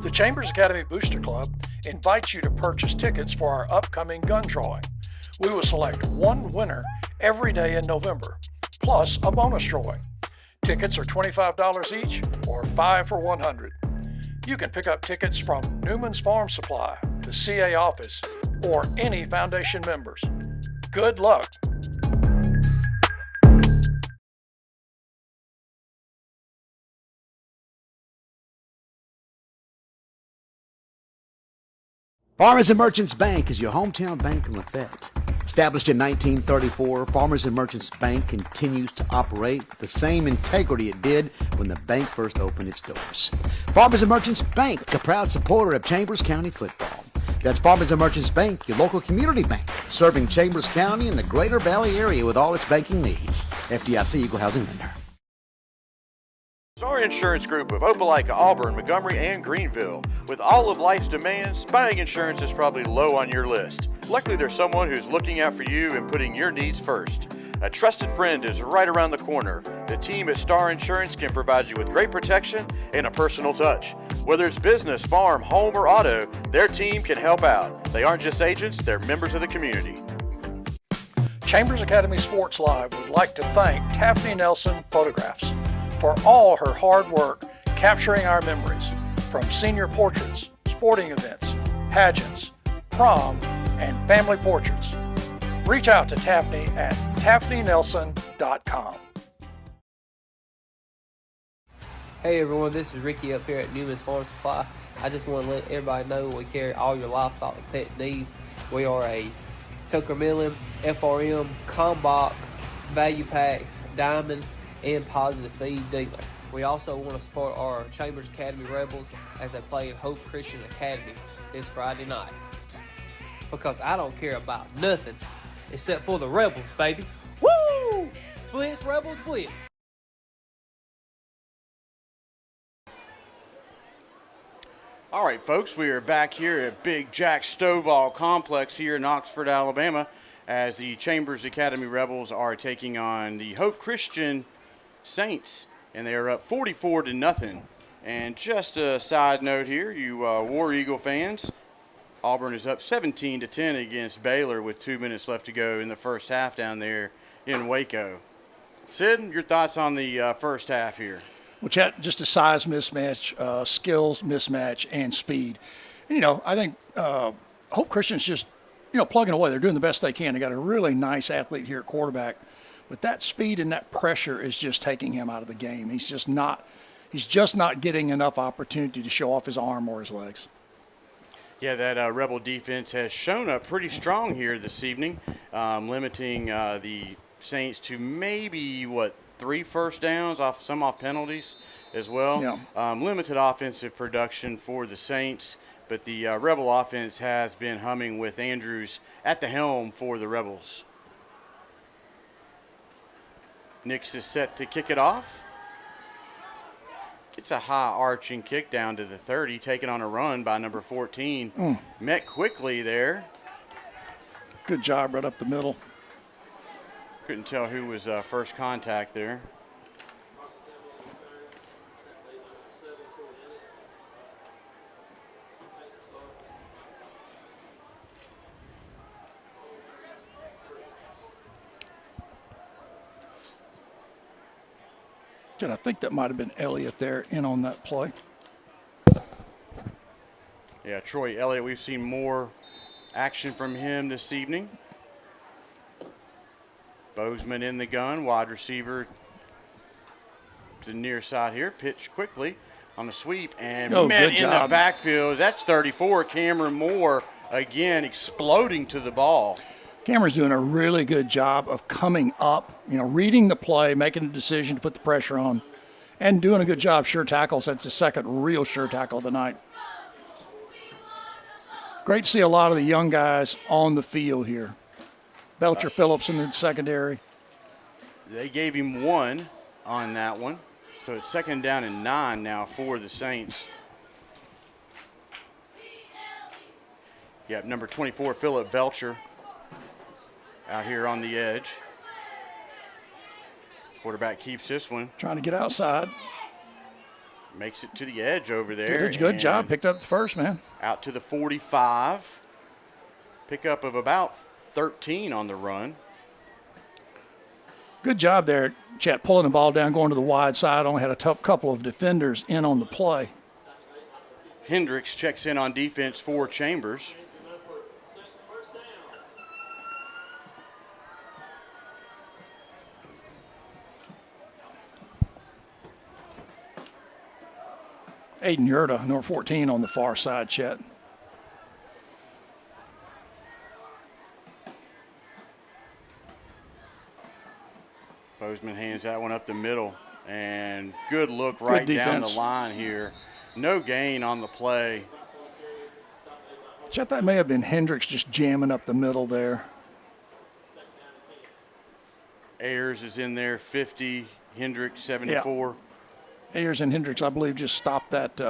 The Chambers Academy Booster Club invites you to purchase tickets for our upcoming gun drawing. We will select one winner every day in November, plus a bonus drawing. Tickets are $25 each or 5 for $100. You can pick up tickets from Newman's Farm Supply, the CA office, or any foundation members. Good luck. Farmers and Merchants Bank is your hometown bank in Lafayette. Established in 1934, Farmers and Merchants Bank continues to operate with the same integrity it did when the bank first opened its doors. Farmers and Merchants Bank, a proud supporter of Chambers County football. That's Farmers and Merchants Bank, your local community bank, serving Chambers County and the Greater Valley area with all its banking needs. FDIC Equal Housing Lender. Star Insurance Group of Opelika, Auburn, Montgomery, and Greenville. With all of life's demands, buying insurance is probably low on your list. Luckily, there's someone who's looking out for you and putting your needs first. A trusted friend is right around the corner. The team at Star Insurance can provide you with great protection and a personal touch. Whether it's business, farm, home, or auto, their team can help out. They aren't just agents, they're members of the community. Chambers Academy Sports Live would like to thank Taffany Nelson Photographs for all her hard work capturing our memories from senior portraits, sporting events, pageants, prom, and family portraits. Reach out to Taffany at TaffanyNelson.com. Hey everyone, this is Ricky up here at Newman's Farm Supply. I just want to let everybody know we carry all your livestock and pet needs. We are a Tucker Milling, FRM, Combach, Value Pack, Diamond, and Positive Feed dealer. We also want to support our Chambers Academy Rebels as they play in Hope Christian Academy this Friday night. Because I don't care about nothing except for the Rebels, baby. Woo! Blitz, Rebels, Blitz. All right, folks, we are back here at Big Jack Stovall Complex here in Oxford, Alabama, as the Chambers Academy Rebels are taking on the Hope Christian Saints, and they are up 44-0. And just a side note here, you War Eagle fans, Auburn is up 17-10 against Baylor with 2 minutes left to go in the first half down there in Waco. Sid, your thoughts on the first half here? Well, Chet, just a size mismatch, skills mismatch, and speed. And, I think Hope Christian's just, plugging away. They're doing the best they can. They got a really nice athlete here at quarterback. But that speed and that pressure is just taking him out of the game. He's just not getting enough opportunity to show off his arm or his legs. Yeah, that Rebel defense has shown up pretty strong here this evening, limiting the Saints to maybe, 3 first downs, off penalties as well. Yeah. Limited offensive production for the Saints, but the Rebel offense has been humming with Andrews at the helm for the Rebels. Nix is set to kick it off. Gets a high arching kick down to the 30, taken on a run by number 14. Met quickly there. Good job right up the middle. Couldn't tell who was first contact there. I think that might have been Elliott there in on that play. Yeah, Troy Elliott, we've seen more action from him this evening. Bozeman in the gun, wide receiver to the near side here. Pitch quickly on the sweep and met in the backfield. That's 34, Cameron Moore again exploding to the ball. Cameron's doing a really good job of coming up, reading the play, making a decision to put the pressure on, and doing a good job. Sure tackles. That's the second real sure tackle of the night. Great to see a lot of the young guys on the field here. Belcher Phillips in the secondary. They gave him 1 on that one. So it's 2nd down and 9 now for the Saints. Yep, number 24, Philip Belcher, out here on the edge. Quarterback keeps this one. Trying to get outside. Makes it to the edge over there. Good job. Picked up the first, man. Out to the 45. Pickup of about 13 on the run. Good job there, Chet, pulling the ball down, going to the wide side. Only had a tough couple of defenders in on the play. Hendricks checks in on defense for Chambers. Aiden Yurda, number 14 on the far side, Chet. Bozeman hands that one up the middle, and good look right down the line here. No gain on the play. Chet, that may have been Hendricks just jamming up the middle there. Ayers is in there, 50. Hendricks, 74. Yeah. Ayers and Hendricks, I believe, just stopped that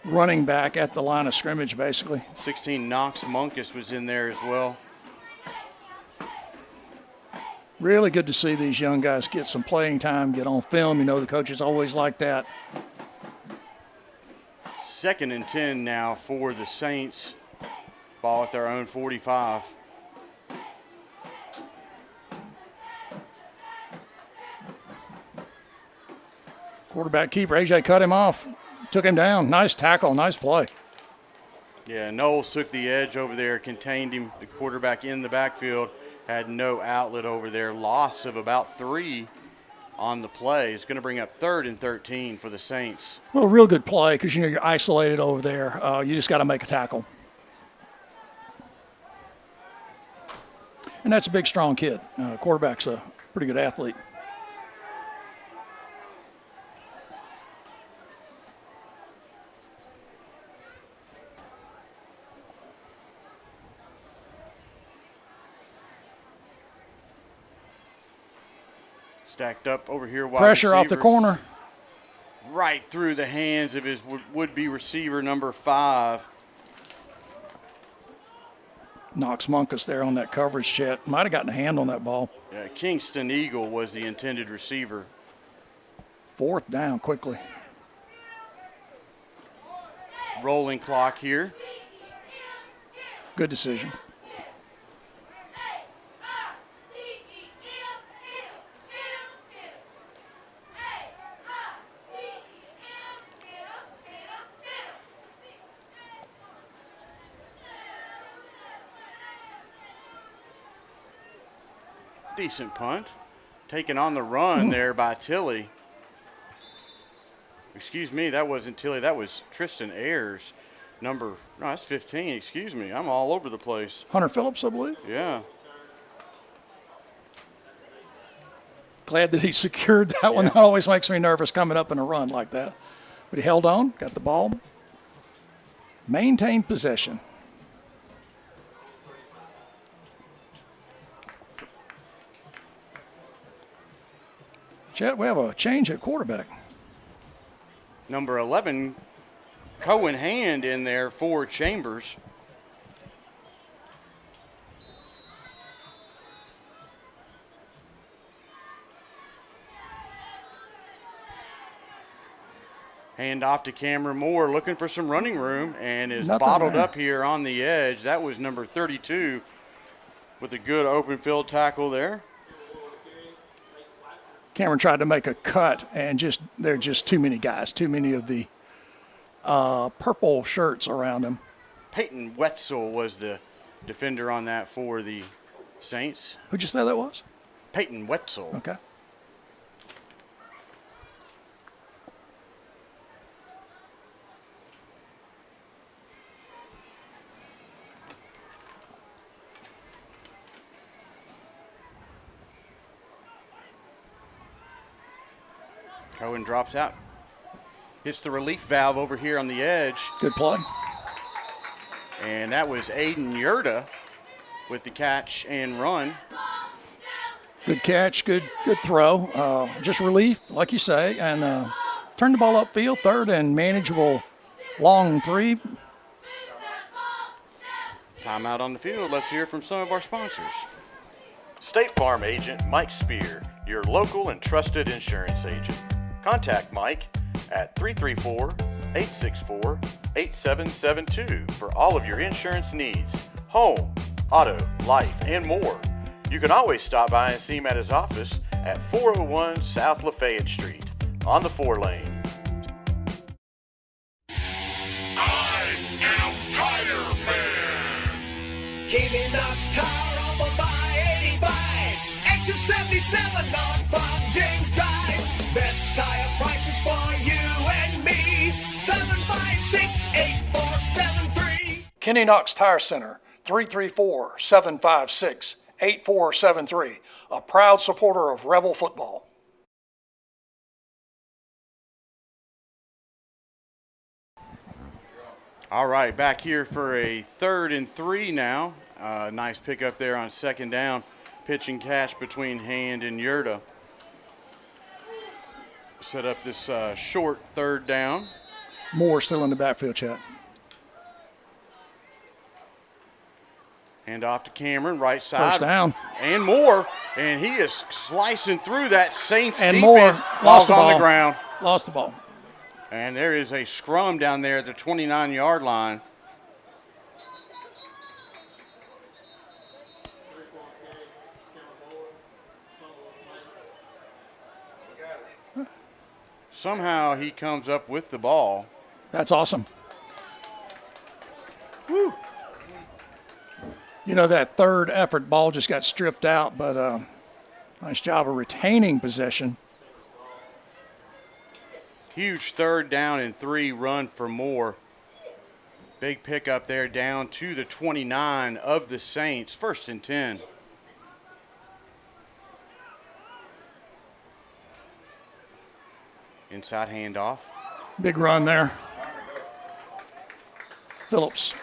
running back at the line of scrimmage, basically. 16, Knox Munkus was in there as well. Really good to see these young guys get some playing time, get on film. You know, the coaches always like that. 2nd and 10 now for the Saints. Ball at their own 45. Quarterback keeper, AJ cut him off, took him down. Nice tackle, nice play. Yeah, Knowles took the edge over there, contained him. The quarterback in the backfield had no outlet over there. Loss of about 3 on the play. It's going to bring up 3rd and 13 for the Saints. Well, real good play because, you know, you're isolated over there. You just got to make a tackle. And that's a big, strong kid. Quarterback's a pretty good athlete. Stacked up over here. Wide Pressure off the corner. Right through the hands of his would-be receiver, number 5. Knox Munkus there on that coverage, Chet. Might have gotten a hand on that ball. Yeah, Kingston Eagle was the intended receiver. 4th down quickly. Rolling clock here. Good decision. Decent punt. Taken on the run there by Tilley. Excuse me, that wasn't Tilley. That was Tristan Ayers. No, that's 15. Excuse me. I'm all over the place. Hunter Phillips, I believe. Yeah. Glad that he secured that one. That always makes me nervous coming up in a run like that. But he held on, got the ball. Maintained possession. Chet, we have a change at quarterback. Number 11, Cohen Hand in there for Chambers. Hand off to Cameron Moore, looking for some running room, and is bottled up here on the edge. That was number 32 with a good open field tackle there. Cameron tried to make a cut, and there are just too many guys, too many of the purple shirts around him. Peyton Wetzel was the defender on that for the Saints. Who'd you say that was? Peyton Wetzel. Okay. Cohen drops out. Hits the relief valve over here on the edge. Good play. And that was Aiden Yurda with the catch and run. Good catch, good throw. Just relief, like you say, and turn the ball upfield, 3rd and manageable, long 3. Timeout on the field. Let's hear from some of our sponsors. State Farm agent Mike Spear, your local and trusted insurance agent. Contact Mike at 334-864-8772 for all of your insurance needs, home, auto, life, and more. You can always stop by and see him at his office at 401 South Lafayette Street on the 4-lane. Jamie Knox Tire up on by 85. Exit 77 on from James Drive. Best tire prices for you and me. 756-8473. Kenny Knox Tire Center, 334-756-8473. A proud supporter of Rebel football. All right, back here for a 3rd and 3 now. Nice pickup there on 2nd down. Pitch and catch between Hand and Yurda. Set up this short 3rd down. Moore still in the backfield, Chet. Hand off to Cameron, right side. First down. And Moore. And he is slicing through that Saints And defense. Moore lost the ball. On the ground. Lost the ball. And there is a scrum down there at the 29-yard line. Somehow he comes up with the ball. That's awesome. Woo. You know, that 3rd effort ball just got stripped out, but nice job of retaining possession. Huge 3rd down and 3 run for Moore. Big pickup there down to the 29 of the Saints. 1st and 10. Inside handoff. Big run there. Phillips,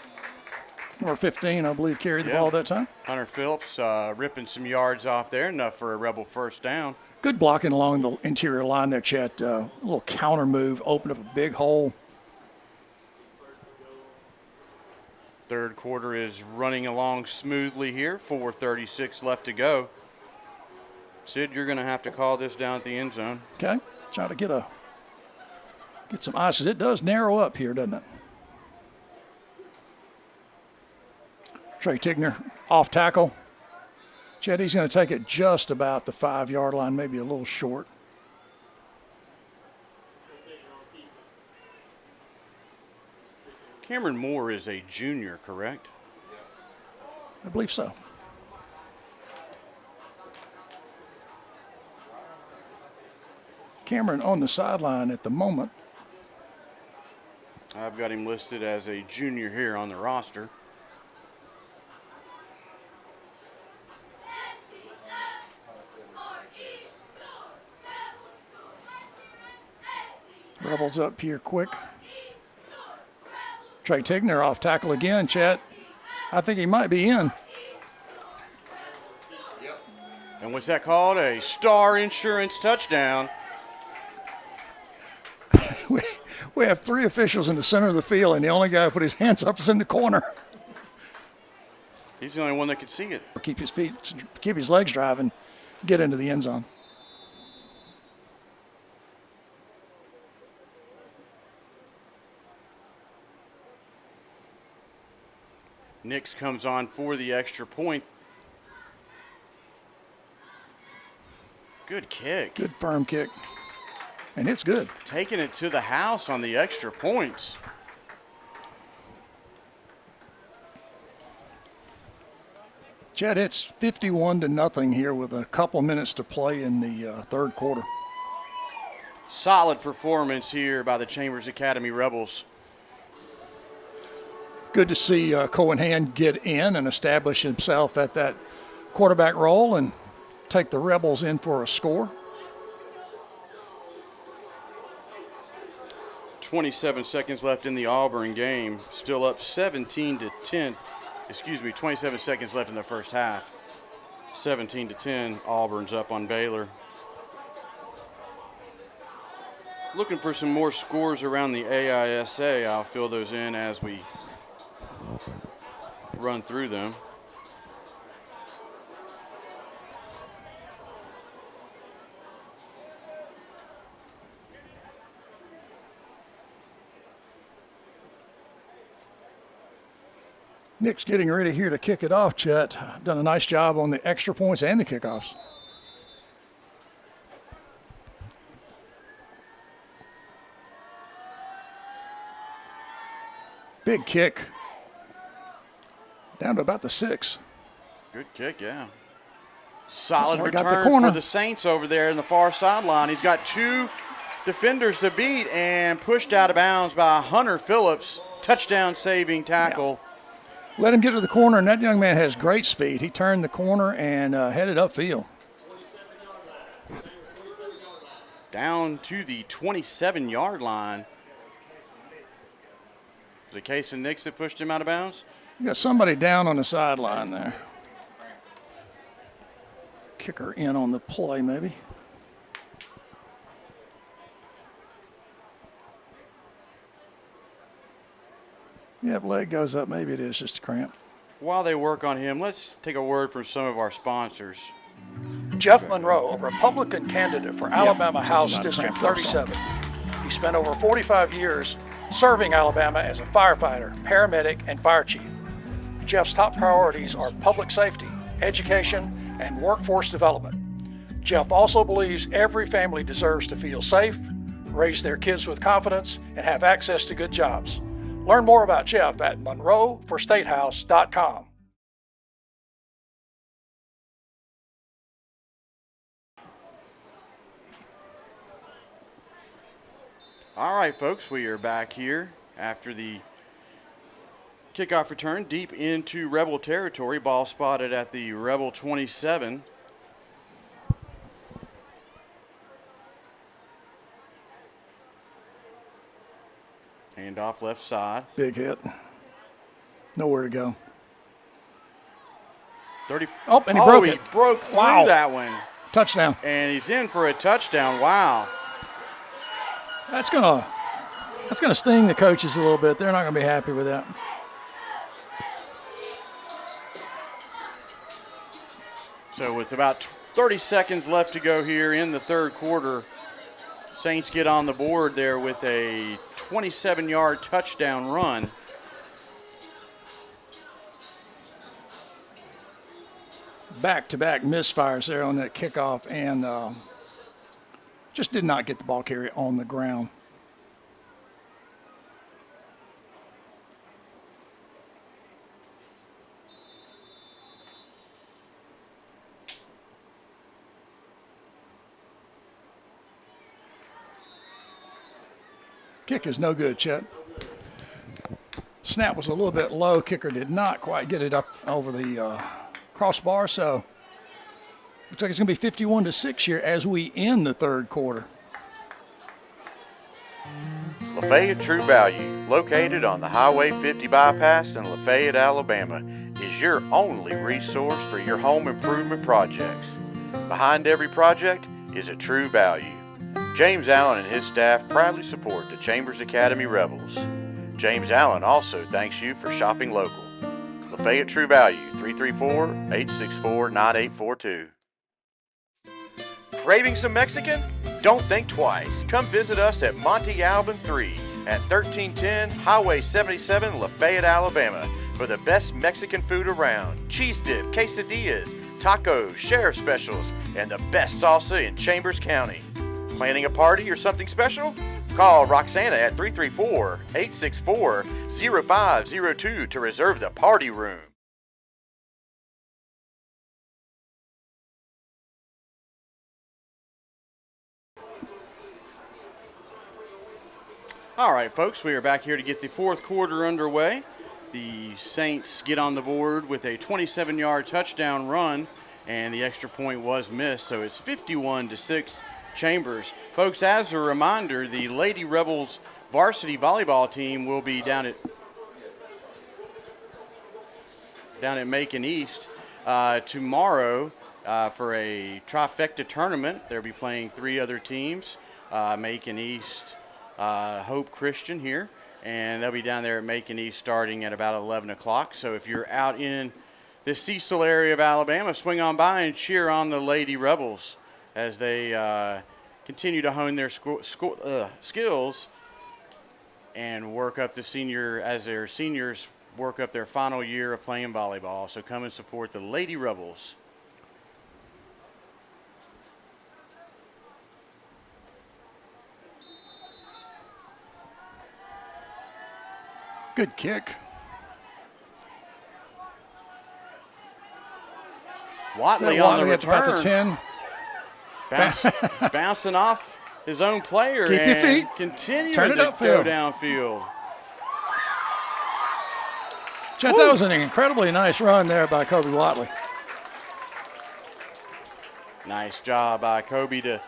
number 15, I believe, carried the ball that time. Hunter Phillips ripping some yards off there, enough for a Rebel 1st down. Good blocking along the interior line there, Chet. A little counter move, opened up a big hole. 3rd quarter is running along smoothly here. 4:36 left to go. Sid, you're going to have to call this down at the end zone. Okay, try to get some ices. It does narrow up here, doesn't it? Trey Tigner off tackle. Chet, he's going to take it just about the 5-yard line, maybe a little short. Cameron Moore is a junior, correct? I believe so. Cameron on the sideline at the moment. I've got him listed as a junior here on the roster. Rebels up here quick. Trey Tigner off tackle again, Chet. I think he might be in. And what's that called? A Star Insurance touchdown. We have 3 officials in the center of the field, and the only guy who put his hands up is in the corner. He's the only one that could see it. Keep his legs driving, get into the end zone. Nix comes on for the extra point. Good kick. Good firm kick. And it's good. Taking it to the house on the extra points. Chad, it's 51-0 here with a couple minutes to play in the 3rd quarter. Solid performance here by the Chambers Academy Rebels. Good to see Cohen Hand get in and establish himself at that quarterback role and take the Rebels in for a score. 27 seconds left in the Auburn game. Still up 17-10. 27 seconds left in the first half. 17-10, Auburn's up on Baylor. Looking for some more scores around the AISA. I'll fill those in as we run through them. Nick's getting ready here to kick it off, Chet. Done a nice job on the extra points and the kickoffs. Big kick. Down to about the 6. Good kick, yeah. Solid Got the return corner. for the Saints over there in the far sideline. He's got 2 defenders to beat and pushed out of bounds by Hunter Phillips. Touchdown saving tackle. Yeah. Let him get to the corner, and that young man has great speed. He turned the corner and headed upfield. Down to the 27-yard line. Was it Case and Nix that pushed him out of bounds? You got somebody down on the sideline there. Kicker in on the play, maybe. Yep, leg goes up. Maybe it is just a cramp. While they work on him, let's take a word from some of our sponsors. Jeff Monroe, a Republican candidate for Alabama House District 37. He spent over 45 years serving Alabama as a firefighter, paramedic, and fire chief. Jeff's top priorities are public safety, education, and workforce development. Jeff also believes every family deserves to feel safe, raise their kids with confidence, and have access to good jobs. Learn more about Jeff at monroeforstatehouse.com. All right, folks, we are back here after the kickoff return deep into Rebel territory. Ball spotted at the Rebel 27. Handoff left side. Big hit. Nowhere to go. 30. Oh, and he broke it. He broke through Wow. that one. Touchdown. And he's in for a touchdown. Wow. That's gonna sting the coaches a little bit. They're not gonna be happy with that. So with about 30 seconds left to go here in the third quarter, Saints get on the board there with a 27-yard touchdown run. Back-to-back misfires there on that kickoff, and just did not get the ball carrier on the ground. Kick is no good, Chet. Snap was a little bit low. Kicker did not quite get it up over the crossbar, so looks like it's going to be 51-6 here as we end the third quarter. Lafayette True Value, located on the Highway 50 bypass in Lafayette, Alabama, is your only resource for your home improvement projects. Behind every project is a true value. James Allen and his staff proudly support the Chambers Academy Rebels. James Allen also thanks you for shopping local. Lafayette True Value, 334-864-9842. Craving some Mexican? Don't think twice. Come visit us at Monte Alban 3 at 1310 Highway 77, Lafayette, Alabama, for the best Mexican food around. Cheese dip, quesadillas, tacos, sheriff specials, and the best salsa in Chambers County. Planning a party or something special? Call Roxana at 334-864-0502 to reserve the party room. All right, folks, we are back here to get the fourth quarter underway. The Saints get on the board with a 27-yard touchdown run, and the extra point was missed, so it's 51-6 Chambers. Folks, as a reminder, the Lady Rebels varsity volleyball team will be down at Macon East tomorrow for a trifecta tournament. They'll be playing 3 other teams, Macon East, Hope Christian here, and they'll be down there at Macon East starting at about 11 o'clock. So if you're out in the Cecil area of Alabama, swing on by and cheer on the Lady Rebels as they continue to hone their skills and work up the their seniors work up their final year of playing volleyball. So come and support the Lady Rebels. Good kick. Watley on the return. About the 10. Bouncing off his own player. Keep your feet. Continuing Turn it to go upfield. downfield. Chet, that was an incredibly nice run there by Kobe Watley. Nice job by Kobe to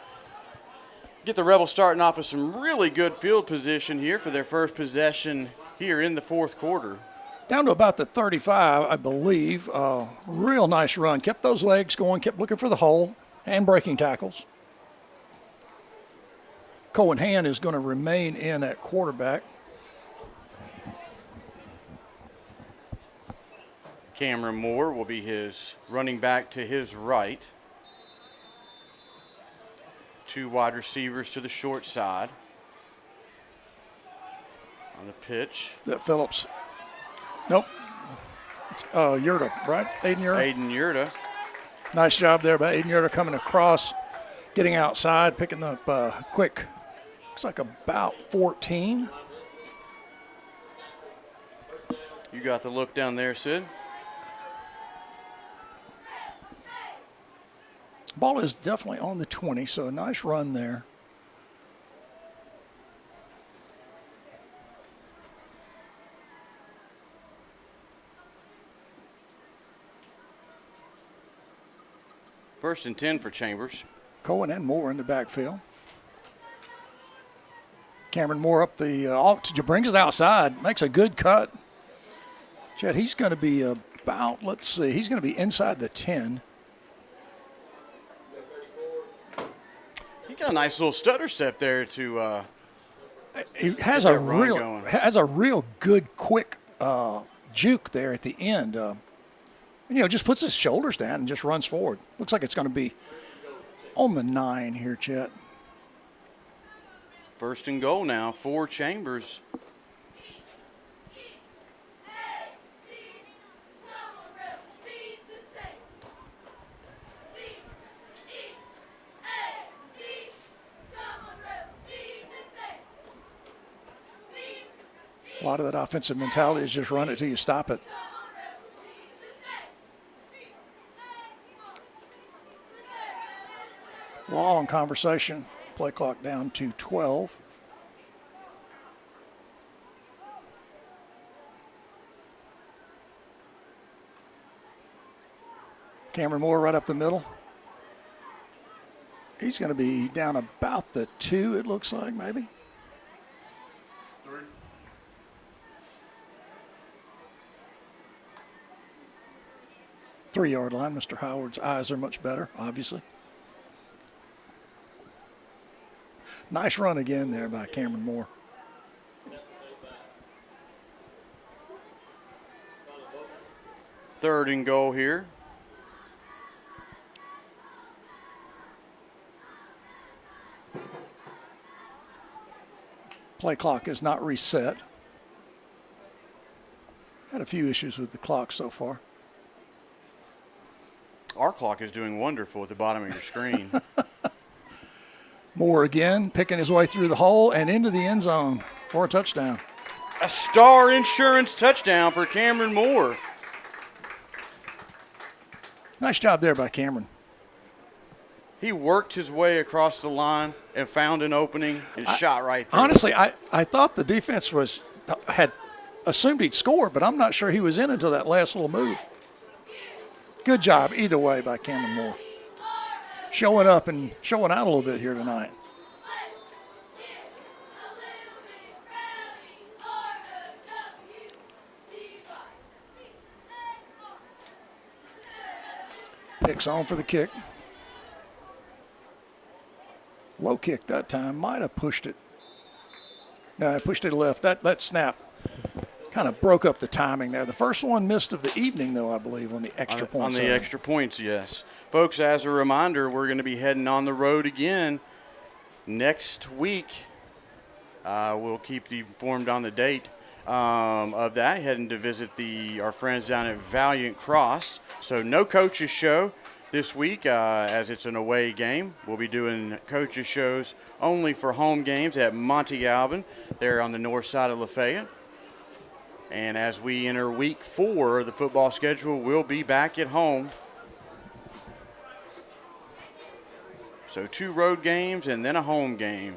get the Rebels starting off with some really good field position here for their first possession here in the fourth quarter. Down to about the 35, I believe. Real nice run. Kept those legs going, kept looking for the hole, and breaking tackles. Cohen Hand is going to remain in at quarterback. Cameron Moore will be his running back to his right. 2 wide receivers to the short side. On the pitch. Is that Phillips? Nope. It's Yurta, right? Aiden Yurta. Aiden Yurta. Nice job there by Aiden Yurta coming across, getting outside, picking up quick. Looks like about 14. You got the look down there, Sid. Ball is definitely on the 20, so a nice run there. First and 10 for Chambers. Cohen and Moore in the backfield. Cameron Moore up the brings it outside, makes a good cut. Chad, he's going to be about, let's see, he's going to be inside the 10. He got a nice little stutter step there to he has a real good quick juke there at the end. Just puts his shoulders down and just runs forward. Looks like it's going to be on the 9 here, Chet. First and goal now for Chambers. A lot of that offensive mentality is just run it till you stop it. Long conversation. Play clock down to 12. Cameron Moore right up the middle. He's going to be down about the 2, it looks like, maybe. 3-yard line. Mr. Howard's eyes are much better, obviously. Nice run again there by Cameron Moore. Third and goal here. Play clock is not reset. Had a few issues with the clock so far. Our clock is doing wonderful at the bottom of your screen. Moore again, picking his way through the hole and into the end zone for a touchdown. A Star Insurance touchdown for Cameron Moore. Nice job there by Cameron. He worked his way across the line and found an opening and shot right through. Honestly, I thought the defense had assumed he'd score, but I'm not sure he was in until that last little move. Good job either way by Cameron Moore. Showing up and showing out a little bit here tonight. Hicks on for the kick. Low kick that time. Might have pushed it. No, I pushed it left. That snap kind of broke up the timing there. The first one missed of the evening, though, I believe, on the extra points. On the extra points, yes. Folks, as a reminder, we're going to be heading on the road again next week. We'll keep you informed on the date. of that, heading to visit our friends down at Valiant Cross. So no coaches show this week as it's an away game. We'll be doing coaches shows only for home games at Monte Alban. They're on the north side of Lafayette. And as we enter week 4 of the football schedule, we'll be back at home. So 2 road games and then a home game.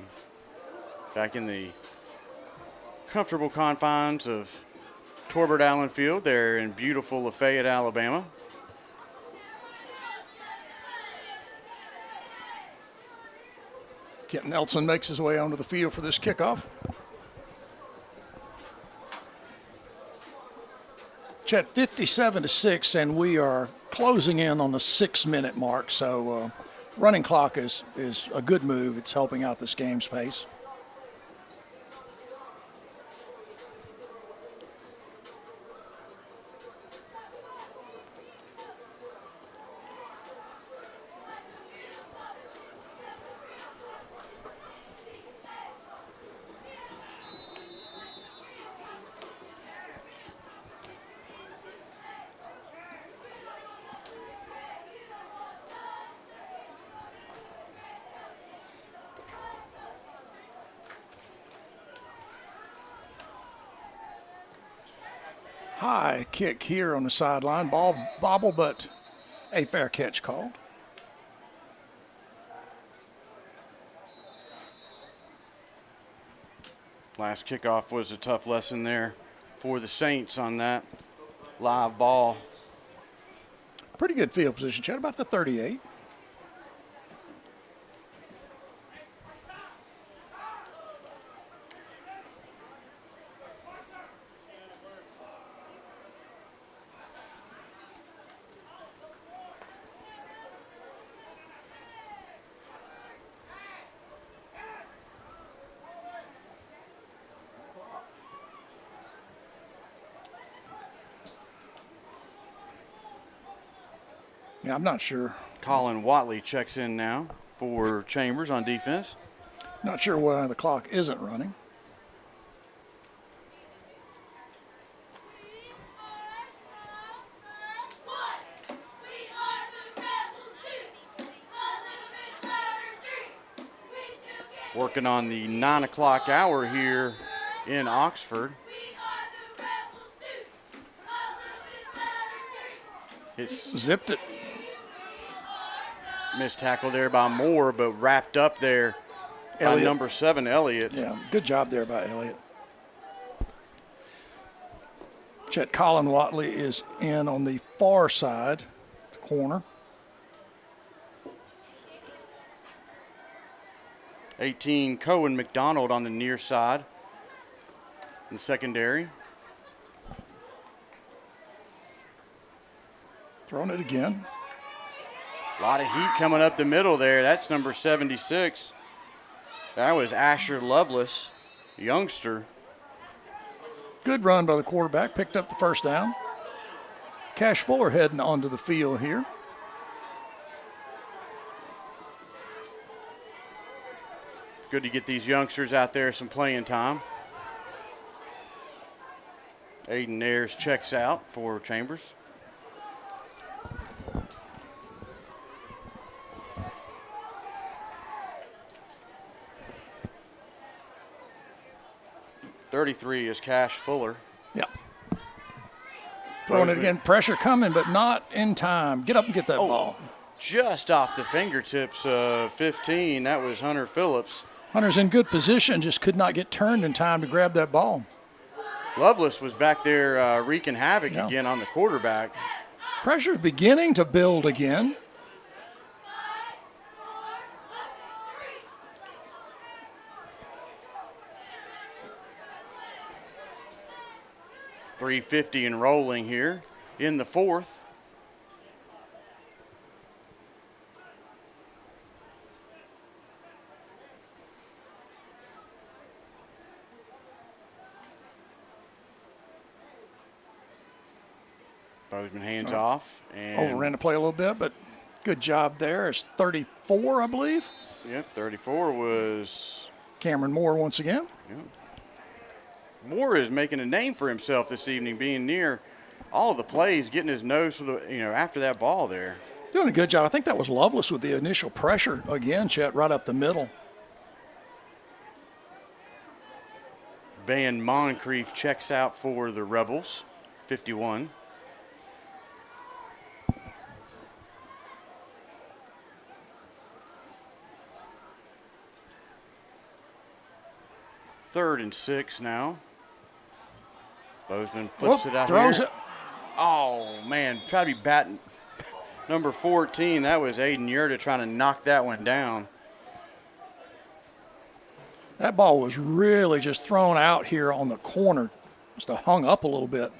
Back in the comfortable confines of Torbert Allen Field there in beautiful Lafayette, Alabama. Kent Nelson makes his way onto the field for this kickoff. Chet, 57-6, and we are closing in on the 6-minute mark. So running clock is a good move. It's helping out this game's pace. High kick here on the sideline. Ball bobble, but a fair catch called. Last kickoff was a tough lesson there for the Saints on that live ball. Pretty good field position, Chad, about the 38. Yeah, I'm not sure. Colin Watley checks in now for Chambers on defense. Not sure why the clock isn't running. Working on the 9 o'clock hour here in Oxford. It's zipped it. Missed tackle there by Moore, but wrapped up there by number 7, Elliott. Yeah, good job there by Elliott. Chet, Colin Watley is in on the far side, the corner. 18, Cohen McDonald on the near side in the secondary. Throwing it again. A lot of heat coming up the middle there. That's number 76. That was Asher Lovelace, youngster. Good run by the quarterback. Picked up the first down. Cash Fuller heading onto the field here. Good to get these youngsters out there some playing time. Aiden Ayers checks out for Chambers. .33 is Cash Fuller. Yeah. Throwing it again. Pressure coming, but not in time. Get up and get that ball. Just off the fingertips of 15. That was Hunter Phillips. Hunter's in good position, just could not get turned in time to grab that ball. Lovelace was back there wreaking havoc again on the quarterback. Pressure's beginning to build again. .350 and rolling here in the fourth. Bozeman hands off. And overran the play a little bit, but good job there. It's 34, I believe. Yep, 34 was Cameron Moore once again. Yep. Moore is making a name for himself this evening, being near all of the plays, getting his nose for the, after that ball there. Doing a good job. I think that was Lovelace with the initial pressure again, Chet, right up the middle. Van Moncrief checks out for the Rebels, 51. Third and 6 now. Bozeman flips it out throws here. it. Oh, man, try to be batting. Number 14, that was Aiden Yurda trying to knock that one down. That ball was really just thrown out here on the corner, just hung up a little bit.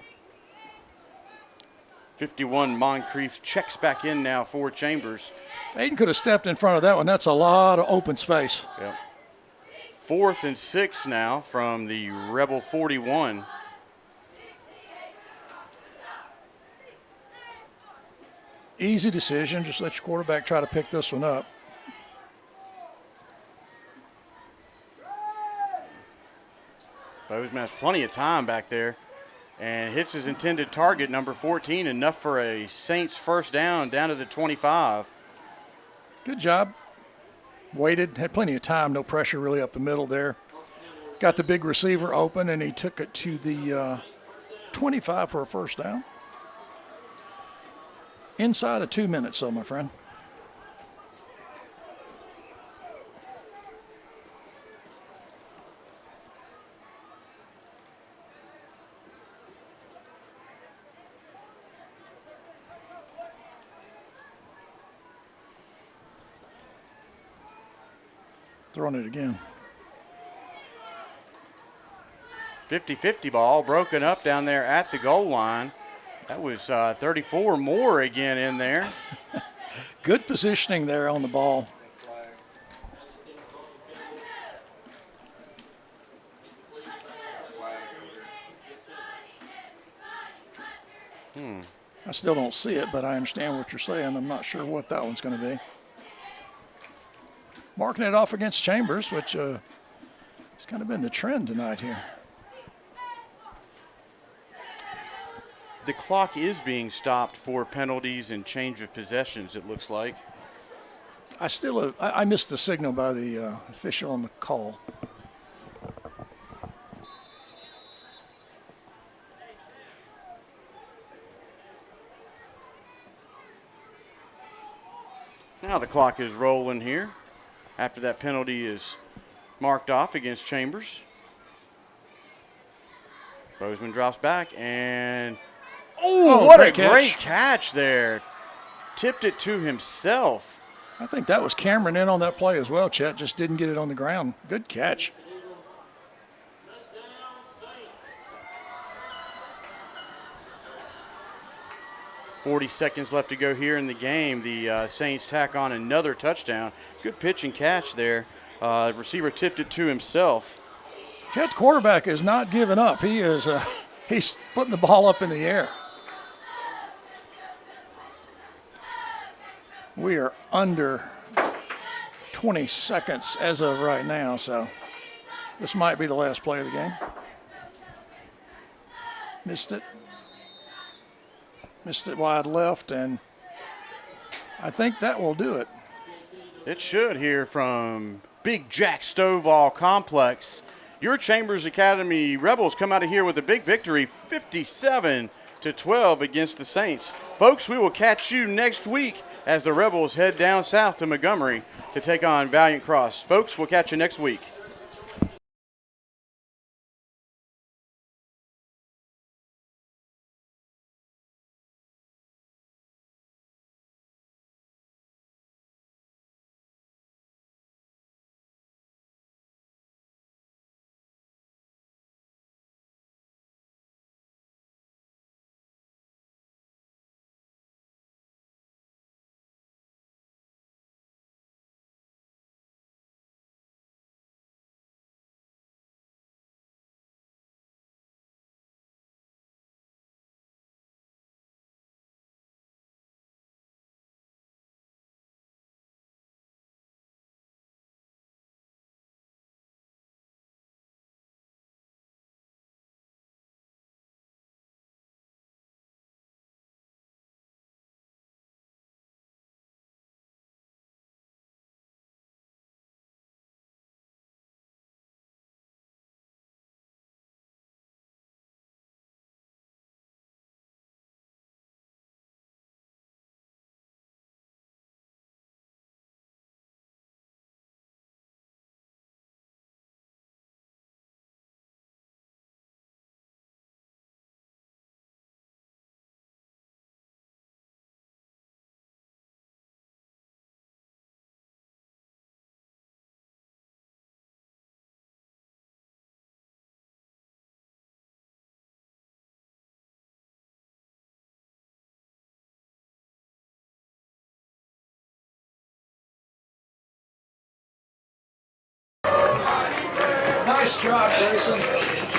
51, Moncrief checks back in now for Chambers. Aiden could have stepped in front of that one. That's a lot of open space. Yep. 4th and 6 now from the Rebel 41. Easy decision. Just let your quarterback try to pick this one up. Bozeman has plenty of time back there and hits his intended target, number 14, enough for a Saints first down to the 25. Good job. Waited, had plenty of time, no pressure really up the middle there. Got the big receiver open, and he took it to the 25 for a first down. Inside of 2 minutes, my friend. Throwing it again. 50-50 ball broken up down there at the goal line. That was 34 more again in there. Good positioning there on the ball. I still don't see it, but I understand what you're saying. I'm not sure what that one's going to be. Marking it off against Chambers, which has kind of been the trend tonight here. The clock is being stopped for penalties and change of possessions, it looks like. I missed the signal by the official on the call. Now the clock is rolling here after that penalty is marked off against Chambers. Bozeman drops back and what a great catch there. Tipped it to himself. I think that was Cameron in on that play as well, Chet. Just didn't get it on the ground. Good catch. .40 seconds left to go here in the game. The Saints tack on another touchdown. Good pitch and catch there. Receiver tipped it to himself. Chet, quarterback, is not giving up. He is he's putting the ball up in the air. We are under 20 seconds as of right now, so this might be the last play of the game. Missed it wide left, and I think that will do it. It should here from Big Jack Stovall Complex. Your Chambers Academy Rebels come out of here with a big victory, 57-12 against the Saints. Folks, we will catch you next week as the Rebels head down south to Montgomery to take on Valiant Cross. Folks, we'll catch you next week. Nice job, Grayson.